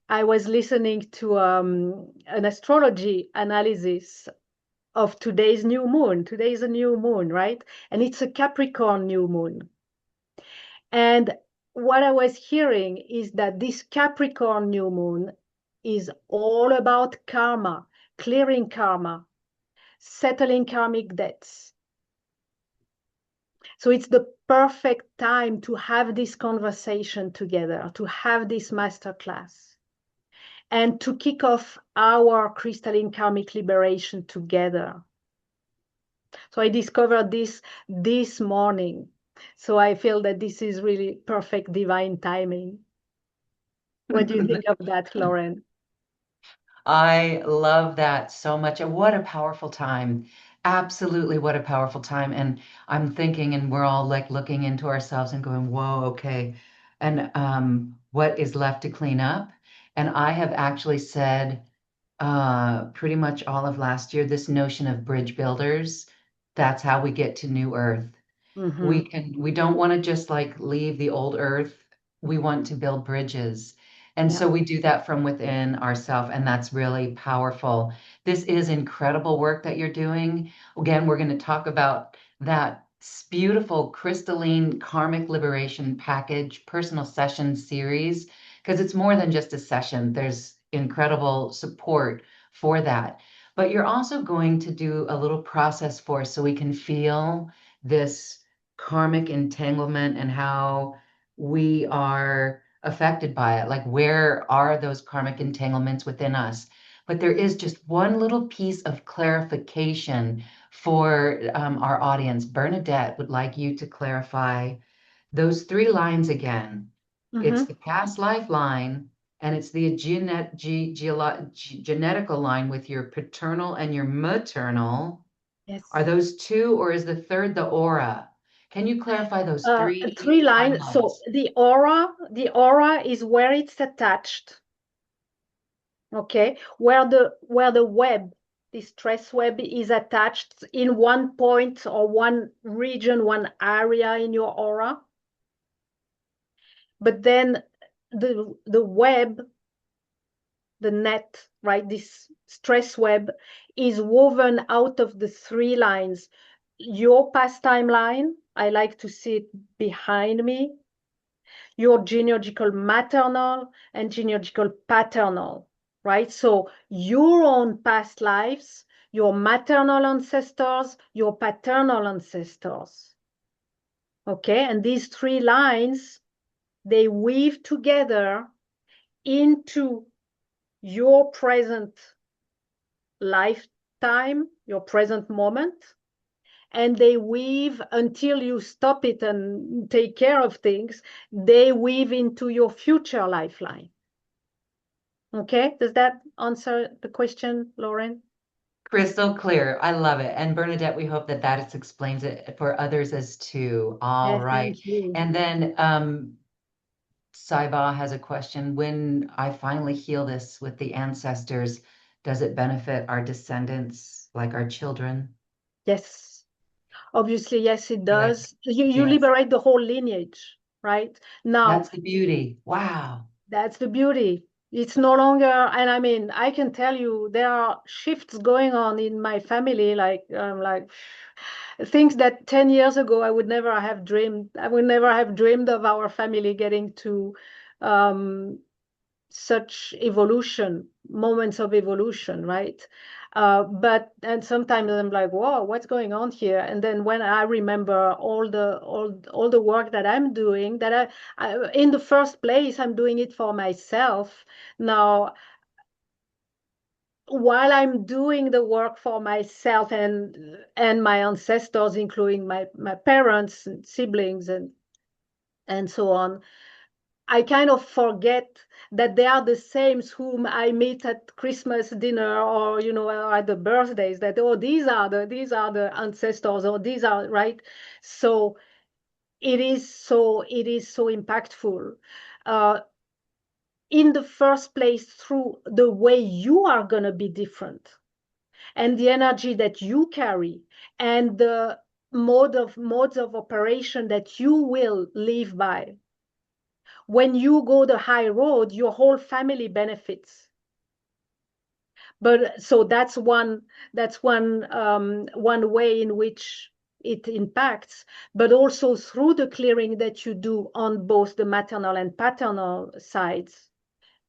I was listening to an astrology analysis of today's new moon. Today is a new moon, right? And it's a Capricorn new moon. And what I was hearing is that this Capricorn new moon is all about karma, clearing karma, settling karmic debts. So it's the perfect time to have this conversation together, to have this masterclass, and to kick off our crystalline karmic liberation together. So I discovered this morning. So I feel that this is really perfect divine timing. What do you think of that, Lauren? I love that so much. And what a powerful time. Absolutely, what a powerful time. And I'm thinking, and we're all like looking into ourselves and going, whoa, okay. And what is left to clean up? And I have actually said pretty much all of last year, this notion of bridge builders, that's how we get to new earth. Mm-hmm. We don't want to just like leave the old earth. We want to build bridges. And Yeah. so we do that from within ourselves, and that's really powerful. This is incredible work that you're doing. Again, we're going to talk about that beautiful crystalline karmic liberation package personal session series, because it's more than just a session. There's incredible support for that. But you're also going to do a little process for us so we can feel this karmic entanglement and how we are affected by it. Like, where are those karmic entanglements within us? But there is just one little piece of clarification for our audience. Bernadette would like you to clarify those three lines again. It's Mm-hmm. the past life line, and it's the genetical line with your paternal and your maternal. Are Yes. those two, or is the third the aura? Can you clarify those three Three lines. So timelines? the aura is where it's attached. Okay, where the web, the stress web is attached in one point or one region, one area in your aura. But then the web, the net, right, this stress web is woven out of the three lines. Your past timeline, I like to see it behind me, your genealogical maternal and genealogical paternal, right? So your own past lives, your maternal ancestors, your paternal ancestors. Okay, and these three lines, they weave together into your present lifetime, your present moment, and they weave until you stop it and take care of things. They weave into your future lifeline. Okay, does that answer the question, Lauren? Crystal clear. I love it. And Bernadette, we hope that that explains it for others as too. All Yes, right. thank you. And then Saiba has a question. When I finally heal this with the ancestors, does it benefit our descendants, like our children? Yes, obviously, yes, it Good. does. You Yes. liberate the whole lineage, right? Now, That's the beauty. Wow. that's the beauty. It's no longer, and I mean, I can tell you there are shifts going on in my family, like things that 10 years ago I would never have dreamed. I would never have dreamed of our family getting to um, such evolution, moments of evolution, right? And sometimes I'm like, whoa, what's going on here? And then when I remember all the work that I'm doing, in the first place, I'm doing it for myself. Now, while I'm doing the work for myself and my ancestors, including my parents and siblings and so on, I kind of forget that they are the same whom I meet at Christmas dinner or or at the birthdays. That these are the ancestors, or these are right. So it is so impactful. Uh, in the first place, through the way you are gonna be different, and the energy that you carry, and the modes of operation that you will live by. When you go the high road, your whole family benefits. But so that's one way in which it impacts, but also through the clearing that you do on both the maternal and paternal sides,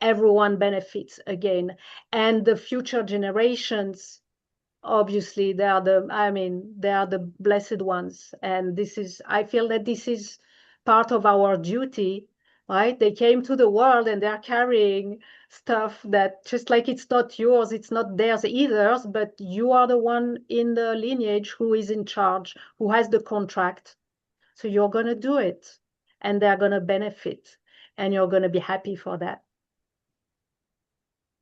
everyone benefits again. And the future generations, obviously, they are the blessed ones. And I feel that this is part of our duty, right? They came to the world and they're carrying stuff that, just like it's not yours, it's not theirs either, but you are the one in the lineage who is in charge, who has the contract. So you're going to do it, and they're going to benefit, and you're going to be happy for that.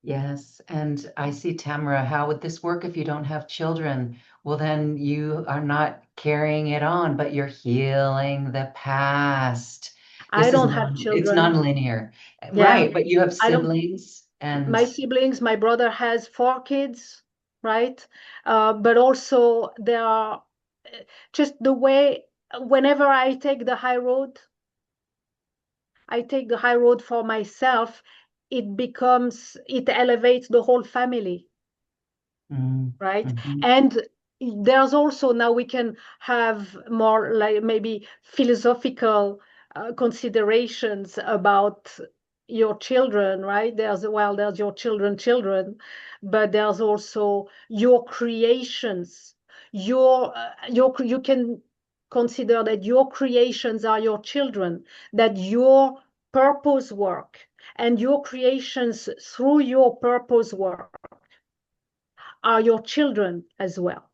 Yes. And I see, Tamara, how would this work if you don't have children? Well, then you are not carrying it on, but you're healing the past. I don't have It's children. non-linear. Yeah. Right, but you have I don't siblings and My siblings, my brother has 4 kids, right? But also there are just the way, whenever I take the high road for myself, it elevates the whole family, mm, right? mhm. And there's also, now we can have more like maybe philosophical considerations about your children, right? There's your children, but there's also your creations. You can consider that your creations are your children, that your purpose work and your creations through your purpose work are your children as well,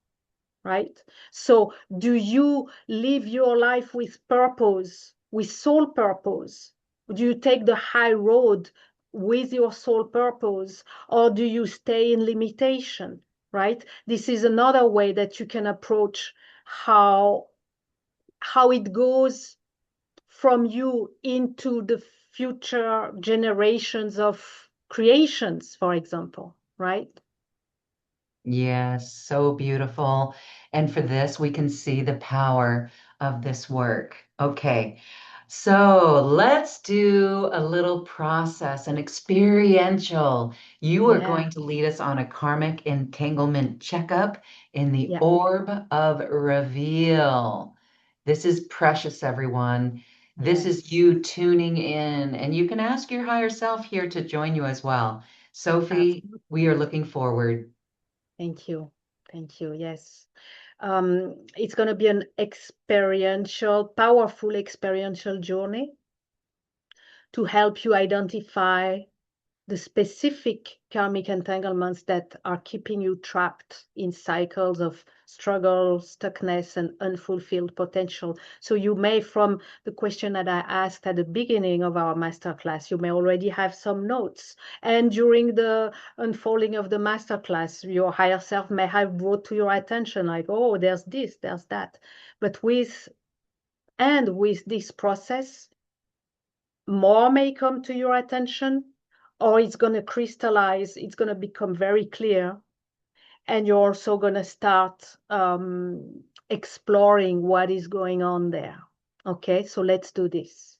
right? So, do you live your life with purpose, with soul purpose? Do you take the high road with your soul purpose, or do you stay in limitation, right? This is another way that you can approach how it goes from you into the future generations of creations, for example, right? Yes, so beautiful. And for this, we can see the power of this work. Okay, so let's do a little process, an experiential. You are Yeah, going to lead us on a karmic entanglement checkup in the yeah, orb of reveal. This is precious, everyone. This is yes. you tuning in, and you can ask your higher self here to join you as well. Sophie, Absolutely. we are looking forward. Thank you. Thank you. Yes. It's going to be an experiential, powerful experiential journey to help you identify the specific karmic entanglements that are keeping you trapped in cycles of struggle, stuckness, and unfulfilled potential. So you may, from the question that I asked at the beginning of our masterclass, you may already have some notes. And during the unfolding of the masterclass, your higher self may have brought to your attention, like, oh, there's this, there's that. But with this process, more may come to your attention, or it's going to crystallize, it's going to become very clear, and you're also going to start exploring what is going on there. Okay, so let's do this.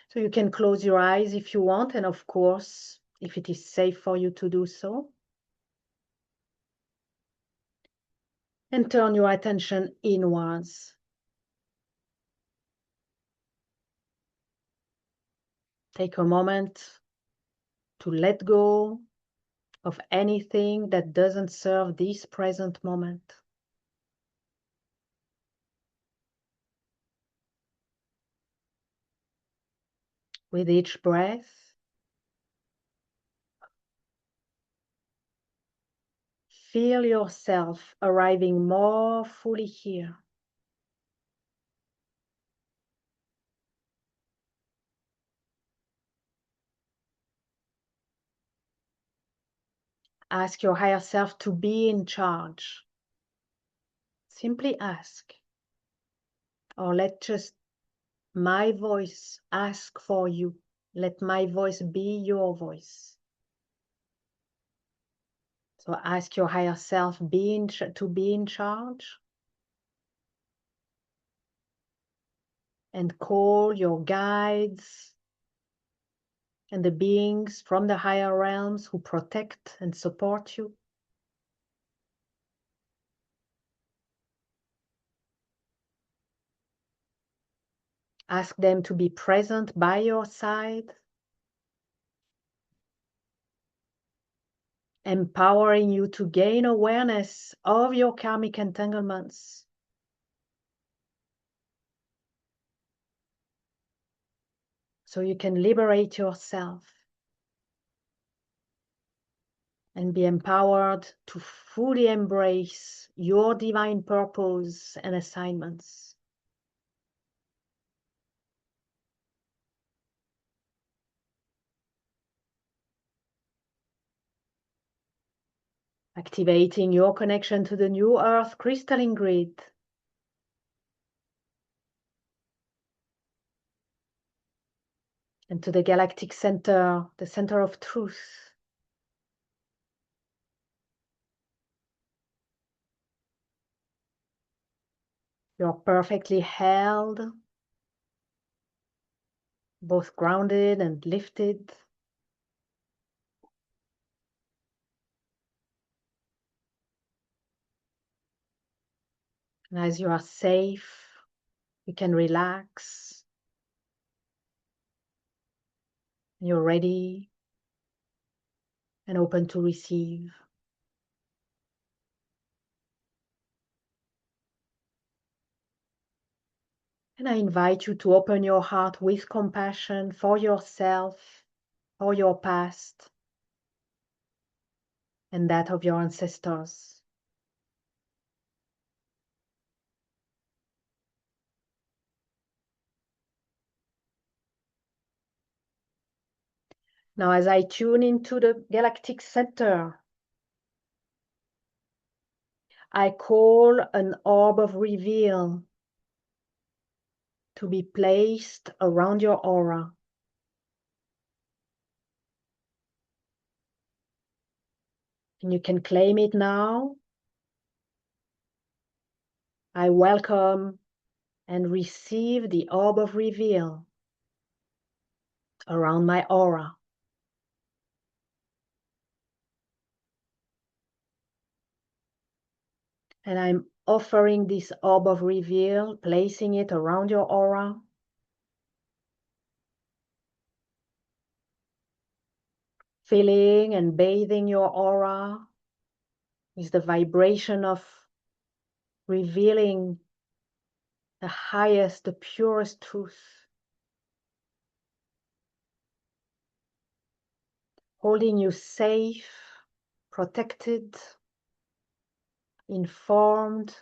So you can close your eyes if you want, and of course, if it is safe for you to do so. And turn your attention inwards. Take a moment to let go of anything that doesn't serve this present moment. With each breath, feel yourself arriving more fully here. Ask your higher self to be in charge. Simply ask. Or let just my voice ask for you. Let my voice be your voice. So ask your higher self to be in charge. And call your guides and the beings from the higher realms who protect and support you. Ask them to be present by your side, empowering you to gain awareness of your karmic entanglements. So you can liberate yourself and be empowered to fully embrace your divine purpose and assignments. Activating your connection to the new earth crystalline grid. And to the galactic center, the center of truth. You're perfectly held, both grounded and lifted. And as you are safe, you can relax. You're ready and open to receive. And I invite you to open your heart with compassion for yourself, for your past, and that of your ancestors. Now, as I tune into the galactic center, I call an orb of reveal to be placed around your aura. And you can claim it now. I welcome and receive the orb of reveal around my aura. And I'm offering this orb of reveal, placing it around your aura. Filling and bathing your aura with the vibration of revealing the highest, the purest truth. holding you safe, protected, informed,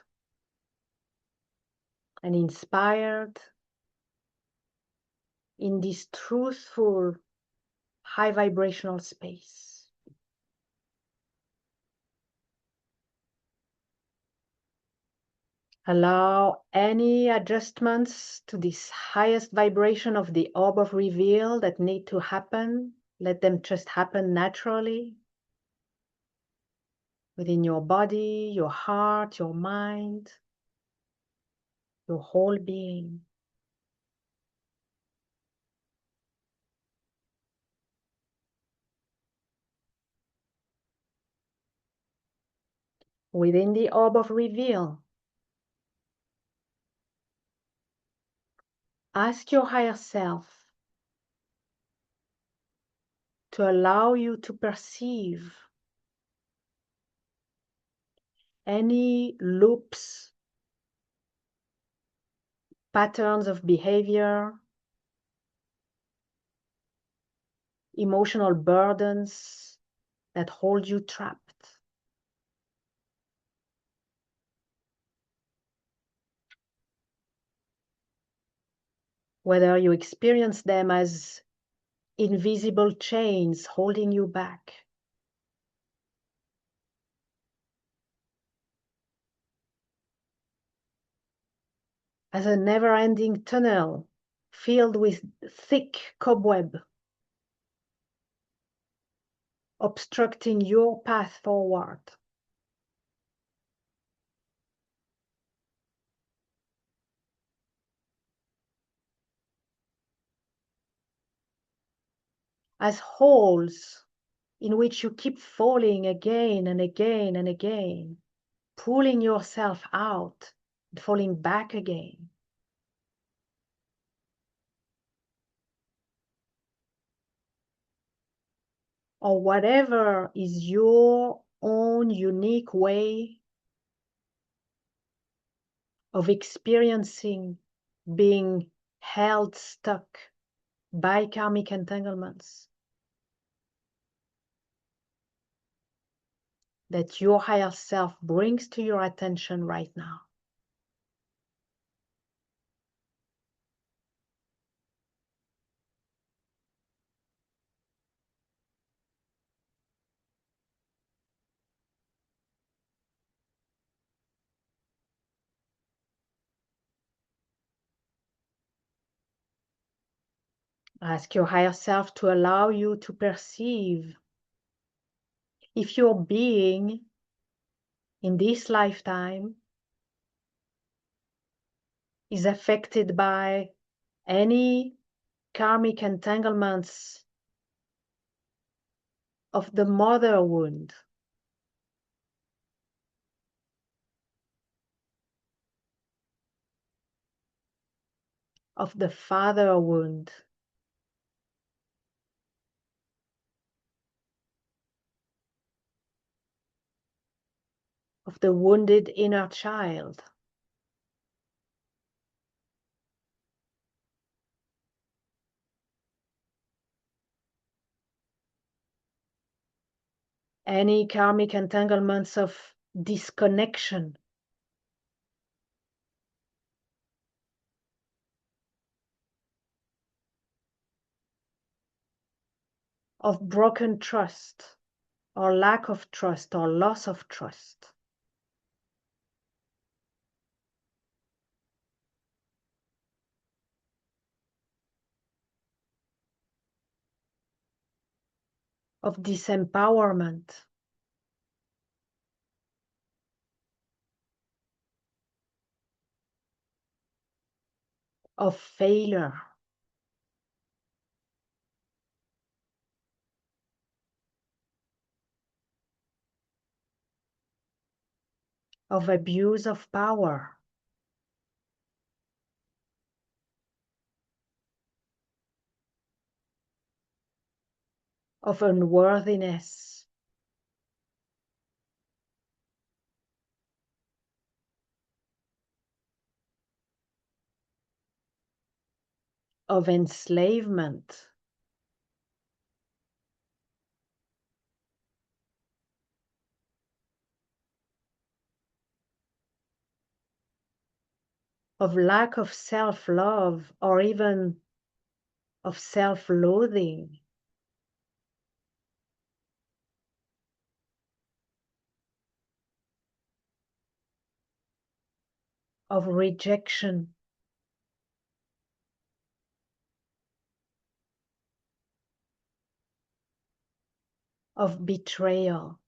and inspired in this truthful, high vibrational space. Allow any adjustments to this highest vibration of the orb of reveal that need to happen. Let them just happen naturally within your body, your heart, your mind, your whole being. Within the orb of reveal, ask your higher self to allow you to perceive any loops, patterns of behavior, emotional burdens that hold you trapped. Whether you experience them as invisible chains holding you back, as a never-ending tunnel filled with thick cobweb, obstructing your path forward. As holes in which you keep falling again and again and again, pulling yourself out and falling back again. Or whatever is your own unique way of experiencing being held stuck by karmic entanglements that your higher self brings to your attention right now. Ask your higher self to allow you to perceive if your being in this lifetime is affected by any karmic entanglements of the mother wound, of the father wound, of the wounded inner child. Any karmic entanglements of disconnection, of broken trust, or lack of trust, or loss of trust. Of disempowerment, of failure, of abuse of power, of unworthiness, of enslavement, of lack of self-love, or even of self-loathing, of rejection, of betrayal,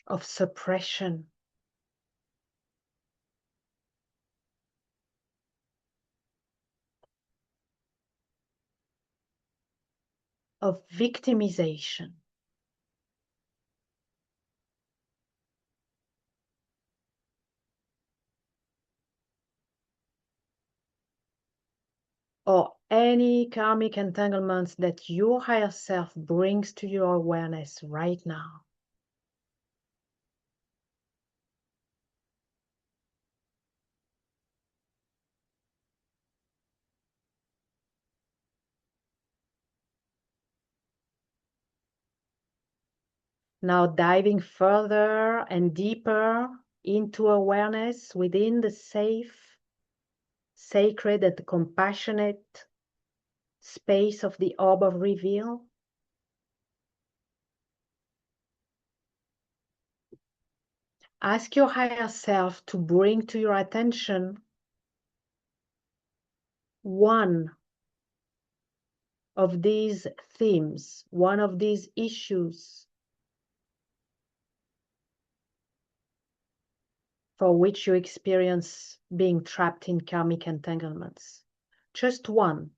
of suppression, of victimization, or any karmic entanglements that your higher self brings to your awareness right now. Now diving further and deeper into awareness within the safe, sacred, and compassionate space of the orb of reveal. Ask your higher self to bring to your attention one of these themes, one of these issues for which you experience being trapped in karmic entanglements. Just one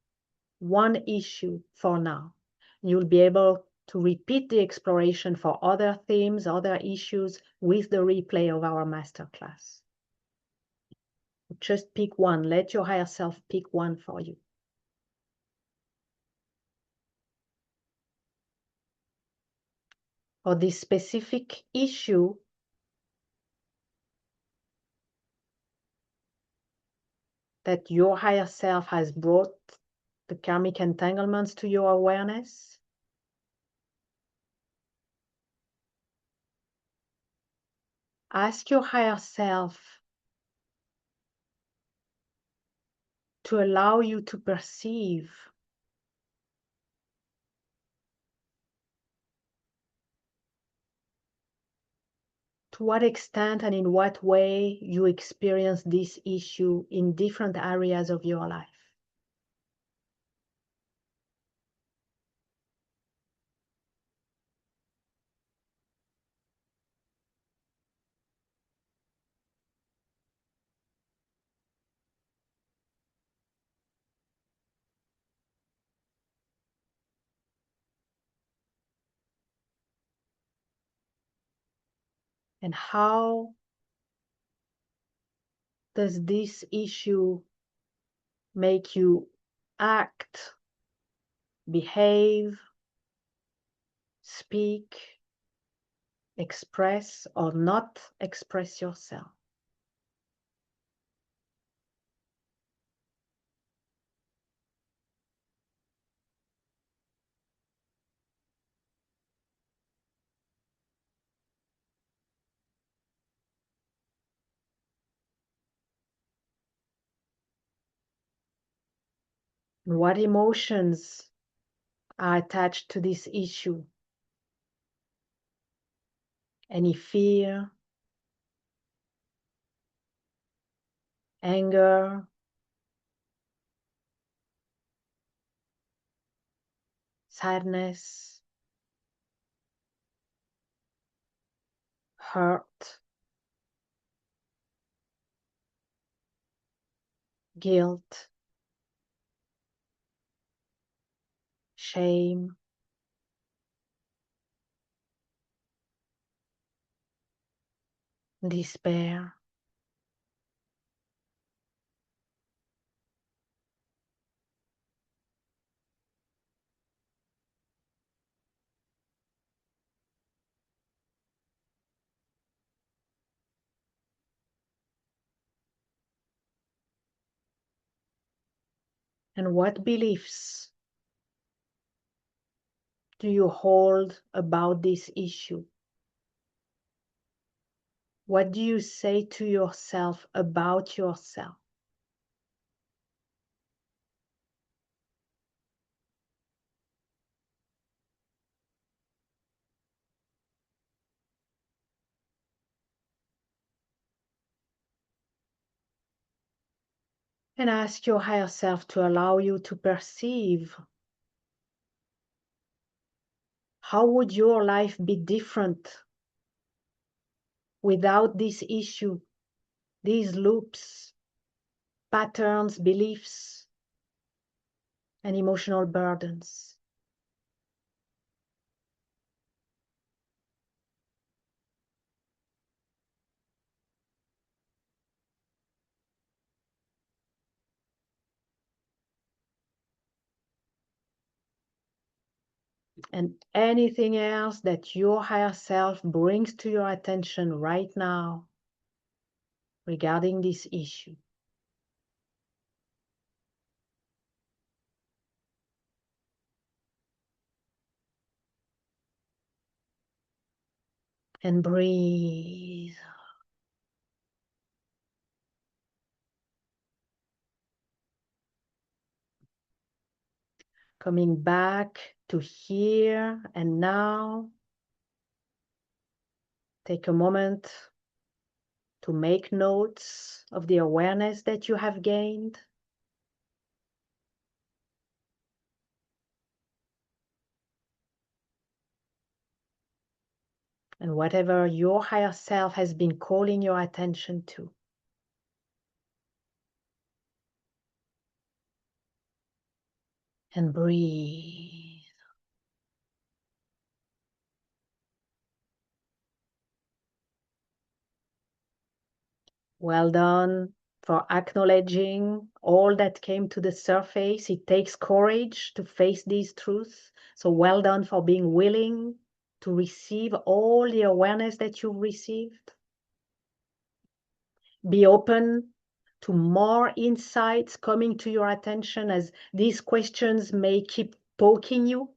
issue for now. You'll be able to repeat the exploration for other themes, other issues with the replay of our masterclass. Just pick one. Let your higher self pick one for you. For this specific issue, that your higher self has brought the karmic entanglements to your awareness, ask your higher self to allow you to perceive to what extent and in what way you experience this issue in different areas of your life. And how does this issue make you act, behave, speak, express, or not express yourself? What emotions are attached to this issue? Any fear, anger, sadness, hurt, guilt, shame, despair. And what beliefs do you hold about this issue? What do you say to yourself about yourself? And ask your higher self to allow you to perceive how would your life be different without this issue, these loops, patterns, beliefs, and emotional burdens. And anything else that your higher self brings to your attention right now regarding this issue. And breathe. Coming back to here and now. Take a moment to make notes of the awareness that you have gained. And whatever your higher self has been calling your attention to. And breathe. Well done for acknowledging all that came to the surface. It takes courage to face these truths. So well done for being willing to receive all the awareness that you've received. Be open to more insights coming to your attention as these questions may keep poking you.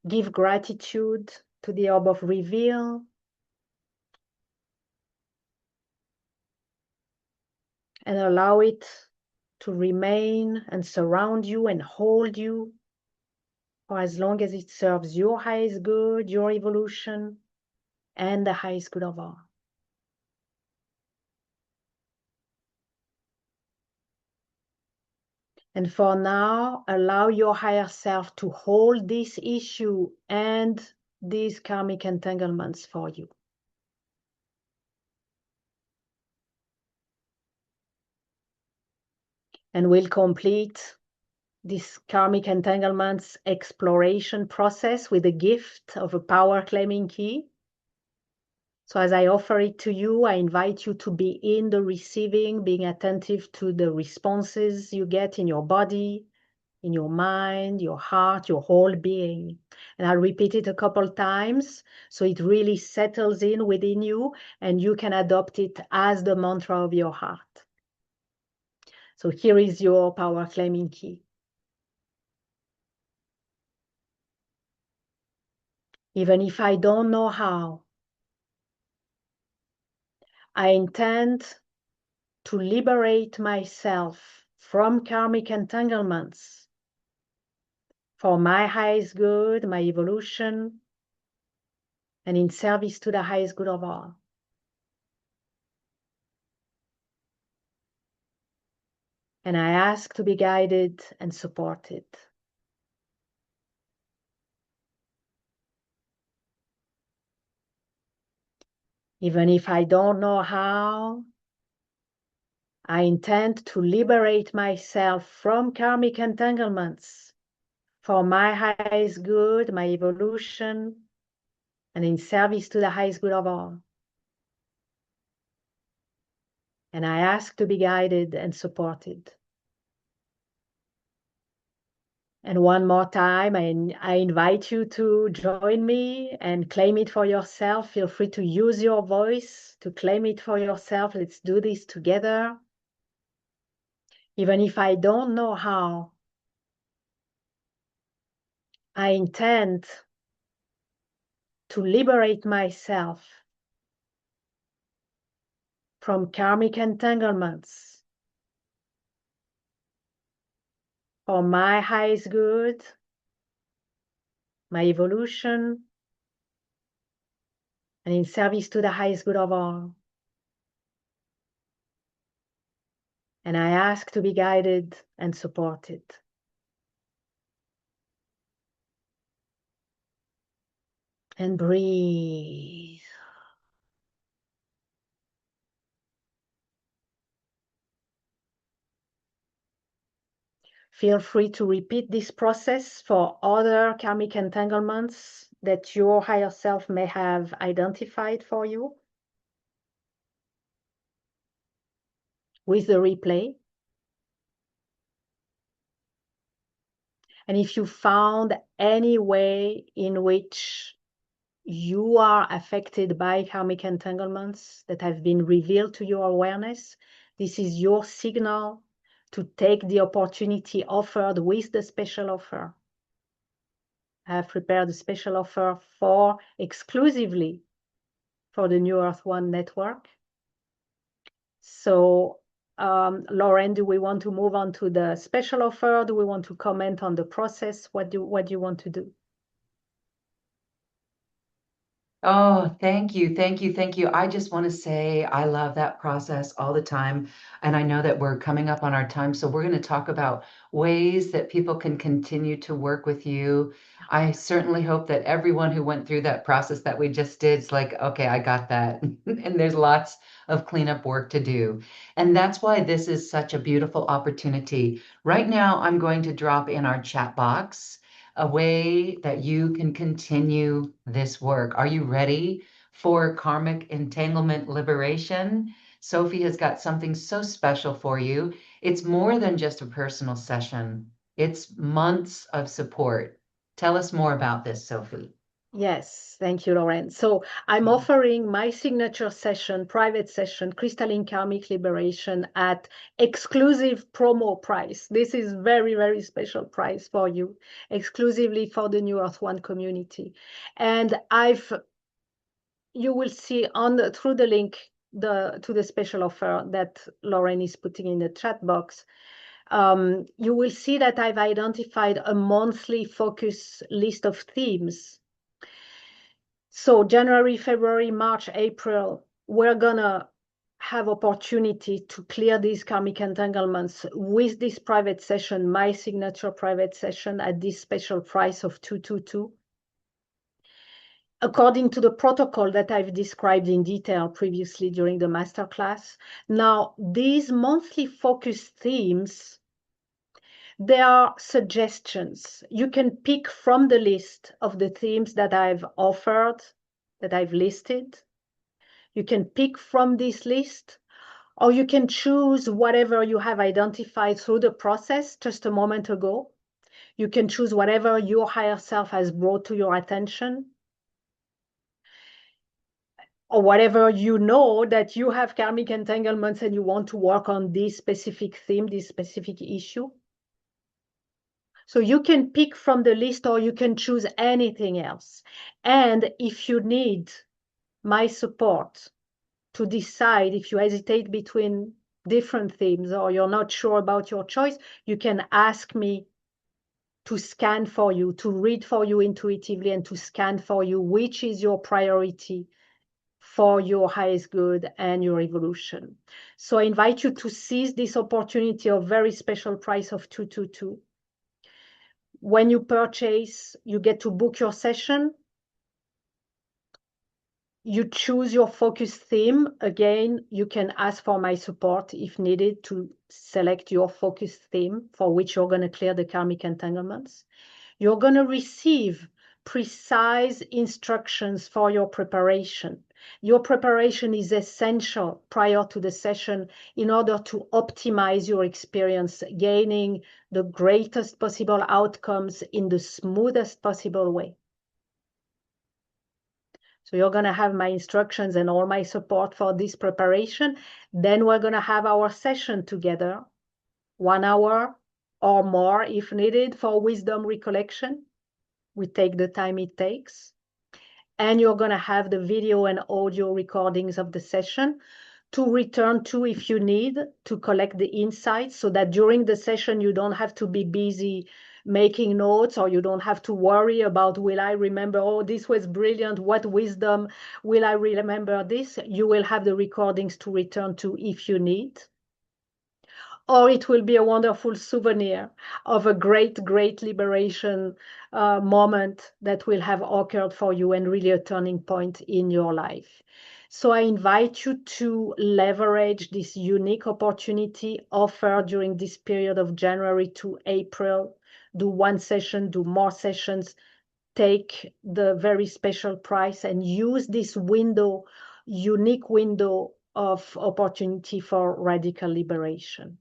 Give gratitude to the orb of reveal. And allow it to remain and surround you and hold you for as long as it serves your highest good, your evolution, and the highest good of all. And for now, allow your higher self to hold this issue and these karmic entanglements for you. And we'll complete this karmic entanglements exploration process with the gift of a power claiming key. So as I offer it to you, I invite you to be in the receiving, being attentive to the responses you get in your body, in your mind, your heart, your whole being. And I'll repeat it a couple times so it really settles in within you and you can adopt it as the mantra of your heart. So here is your power claiming key. Even if I don't know how, I intend to liberate myself from karmic entanglements for my highest good, my evolution, and in service to the highest good of all. And I ask to be guided and supported. Even if I don't know how, I intend to liberate myself from karmic entanglements for my highest good, my evolution, and in service to the highest good of all. And I ask to be guided and supported. And one more time, I invite you to join me and claim it for yourself. Feel free to use your voice to claim it for yourself. Let's do this together. Even if I don't know how, I intend to liberate myself from karmic entanglements for my highest good, my evolution, and in service to the highest good of all. And I ask to be guided and supported. And breathe. Feel free to repeat this process for other karmic entanglements that your higher self may have identified for you with the replay. And if you found any way in which you are affected by karmic entanglements that have been revealed to your awareness, this is your signal to take the opportunity offered with the special offer. I have prepared a special offer exclusively for the New Earth One network. So, Lauren, do we want to move on to the special offer? Do we want to comment on the process? What do you want to do? Oh, thank you. Thank you. Thank you. I just want to say I love that process all the time. And I know that we're coming up on our time. So we're going to talk about ways that people can continue to work with you. I certainly hope that everyone who went through that process that we just did is like, okay, I got that. And there's lots of cleanup work to do. And that's why this is such a beautiful opportunity. Right now, I'm going to drop in our chat box a way that you can continue this work. Are you ready for karmic entanglement liberation? Sophie has got something so special for you. It's more than just a personal session. It's months of support. Tell us more about this, Sophie. Yes, thank you, Lauren. So I'm offering my signature session, private session, Crystalline Karmic Liberation at exclusive promo price. This is very, very special price for you, exclusively for the New Earth One community. And you will see through the link to the special offer that Lauren is putting in the chat box. You will see that I've identified a monthly focus list of themes. So January, February, March, April, we're gonna have opportunity to clear these karmic entanglements with this private session, my signature private session at this special price of 222. According to the protocol that I've described in detail previously during the masterclass. Now, these monthly focus themes, they are suggestions. You can pick from the list of the themes that I've offered, that I've listed. You can pick from this list, or you can choose whatever you have identified through the process just a moment ago. You can choose whatever your higher self has brought to your attention, or whatever you know that you have karmic entanglements and you want to work on this specific theme, this specific issue. So you can pick from the list or you can choose anything else. And if you need my support to decide, if you hesitate between different themes or you're not sure about your choice, you can ask me to scan for you, to read for you intuitively and to scan for you which is your priority for your highest good and your evolution. So I invite you to seize this opportunity of very special price of 222. When you purchase, you get to book your session. You choose your focus theme. Again, you can ask for my support if needed to select your focus theme for which you're going to clear the karmic entanglements. You're going to receive precise instructions for your preparation. Your preparation is essential prior to the session in order to optimize your experience, gaining the greatest possible outcomes in the smoothest possible way. So you're going to have my instructions and all my support for this preparation. Then we're going to have our session together, 1 hour or more if needed for wisdom recollection. We take the time it takes. And you're going to have the video and audio recordings of the session to return to if you need to collect the insights, so that during the session you don't have to be busy making notes, or you don't have to worry about, will I remember, oh, this was brilliant, what wisdom, will I remember this? You will have the recordings to return to if you need. Or it will be a wonderful souvenir of a great, great liberation moment that will have occurred for you, and really a turning point in your life. So I invite you to leverage this unique opportunity offered during this period of January to April. Do one session, do more sessions, take the very special price, and use this window, unique window of opportunity for radical liberation.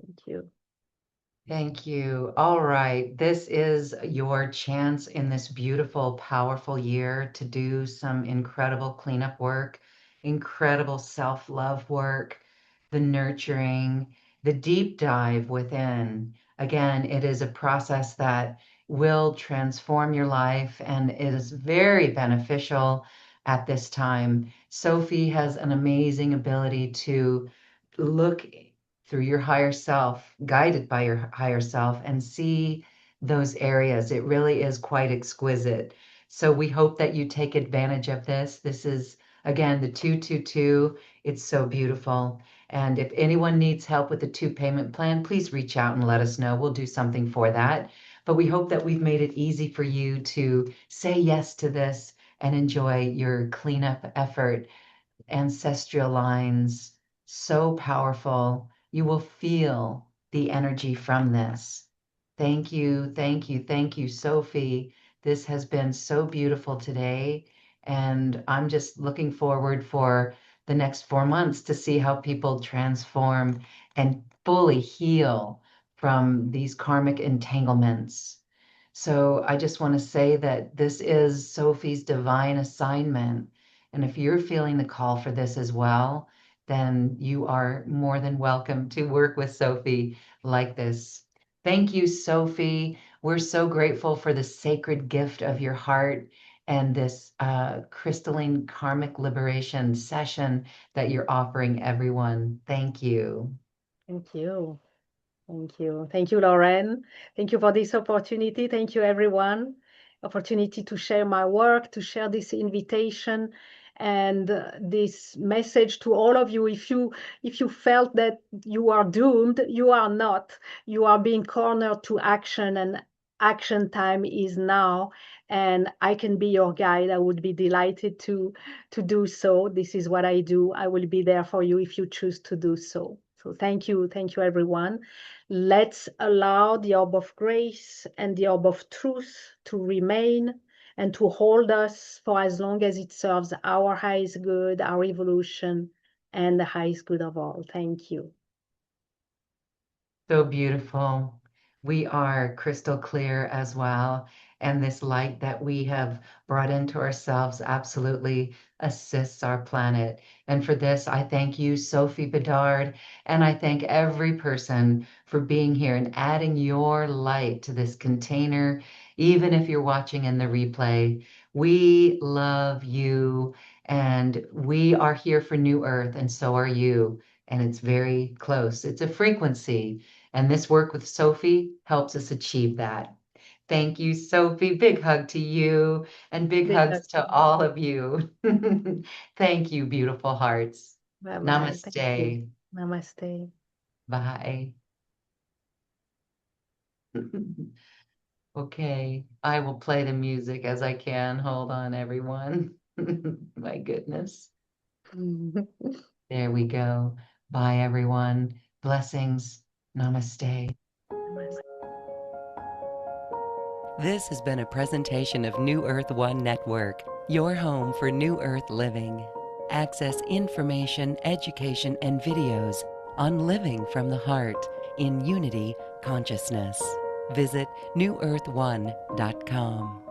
Thank you. Thank you. All right. This is your chance in this beautiful, powerful year to do some incredible cleanup work, incredible self-love work, the nurturing, the deep dive within. Again, it is a process that will transform your life, and it is very beneficial at this time. Sophie has an amazing ability to look through your higher self, guided by your higher self, and see those areas. It really is quite exquisite. So we hope that you take advantage of this. This is, again, the 222. It's so beautiful. And if anyone needs help with the 2 payment plan, please reach out and let us know. We'll do something for that. But we hope that we've made it easy for you to say yes to this and enjoy your cleanup effort. Ancestral lines, so powerful. You will feel the energy from this. Thank you, thank you, thank you, Sophie. This has been so beautiful today, and I'm just looking forward for the next 4 months to see how people transform and fully heal from these karmic entanglements. So I just want to say that this is Sophie's divine assignment. And if you're feeling the call for this as well, then you are more than welcome to work with Sophie like this. Thank you, Sophie. We're so grateful for the sacred gift of your heart and this crystalline karmic liberation session that you're offering everyone. Thank you. Thank you. Thank you. Thank you, Lauren. Thank you for this opportunity. Thank you, everyone. Opportunity to share my work, to share this invitation and this message to all of you. If you felt that you are doomed, you are not. You are being cornered to action, and action time is now. And I can be your guide. I would be delighted to do so. This is what I do. I will be there for you if you choose to do so. So thank you, everyone. Let's allow the orb of grace and the orb of truth to remain and to hold us for as long as it serves our highest good, our evolution, and the highest good of all. Thank you. So beautiful. We are crystal clear as well. And this light that we have brought into ourselves absolutely assists our planet. And for this, I thank you, Sophie Bidard, and I thank every person for being here and adding your light to this container, even if you're watching in the replay. We love you, and we are here for New Earth, and so are you. And it's very close. It's a frequency. And this work with Sophie helps us achieve that. Thank you, Sophie. Big hug to you and big Big hug hugs to to you. all of you. Thank you, beautiful hearts. Bye-bye. Thank you. Namaste. Namaste. Bye. Okay, I will play the music as I can. Hold on, everyone. My goodness. There we go. Bye, everyone. Blessings. Namaste. Namaste. This has been a presentation of New Earth One Network, your home for New Earth living. Access information, education, and videos on living from the heart in unity consciousness. Visit newearth1.com.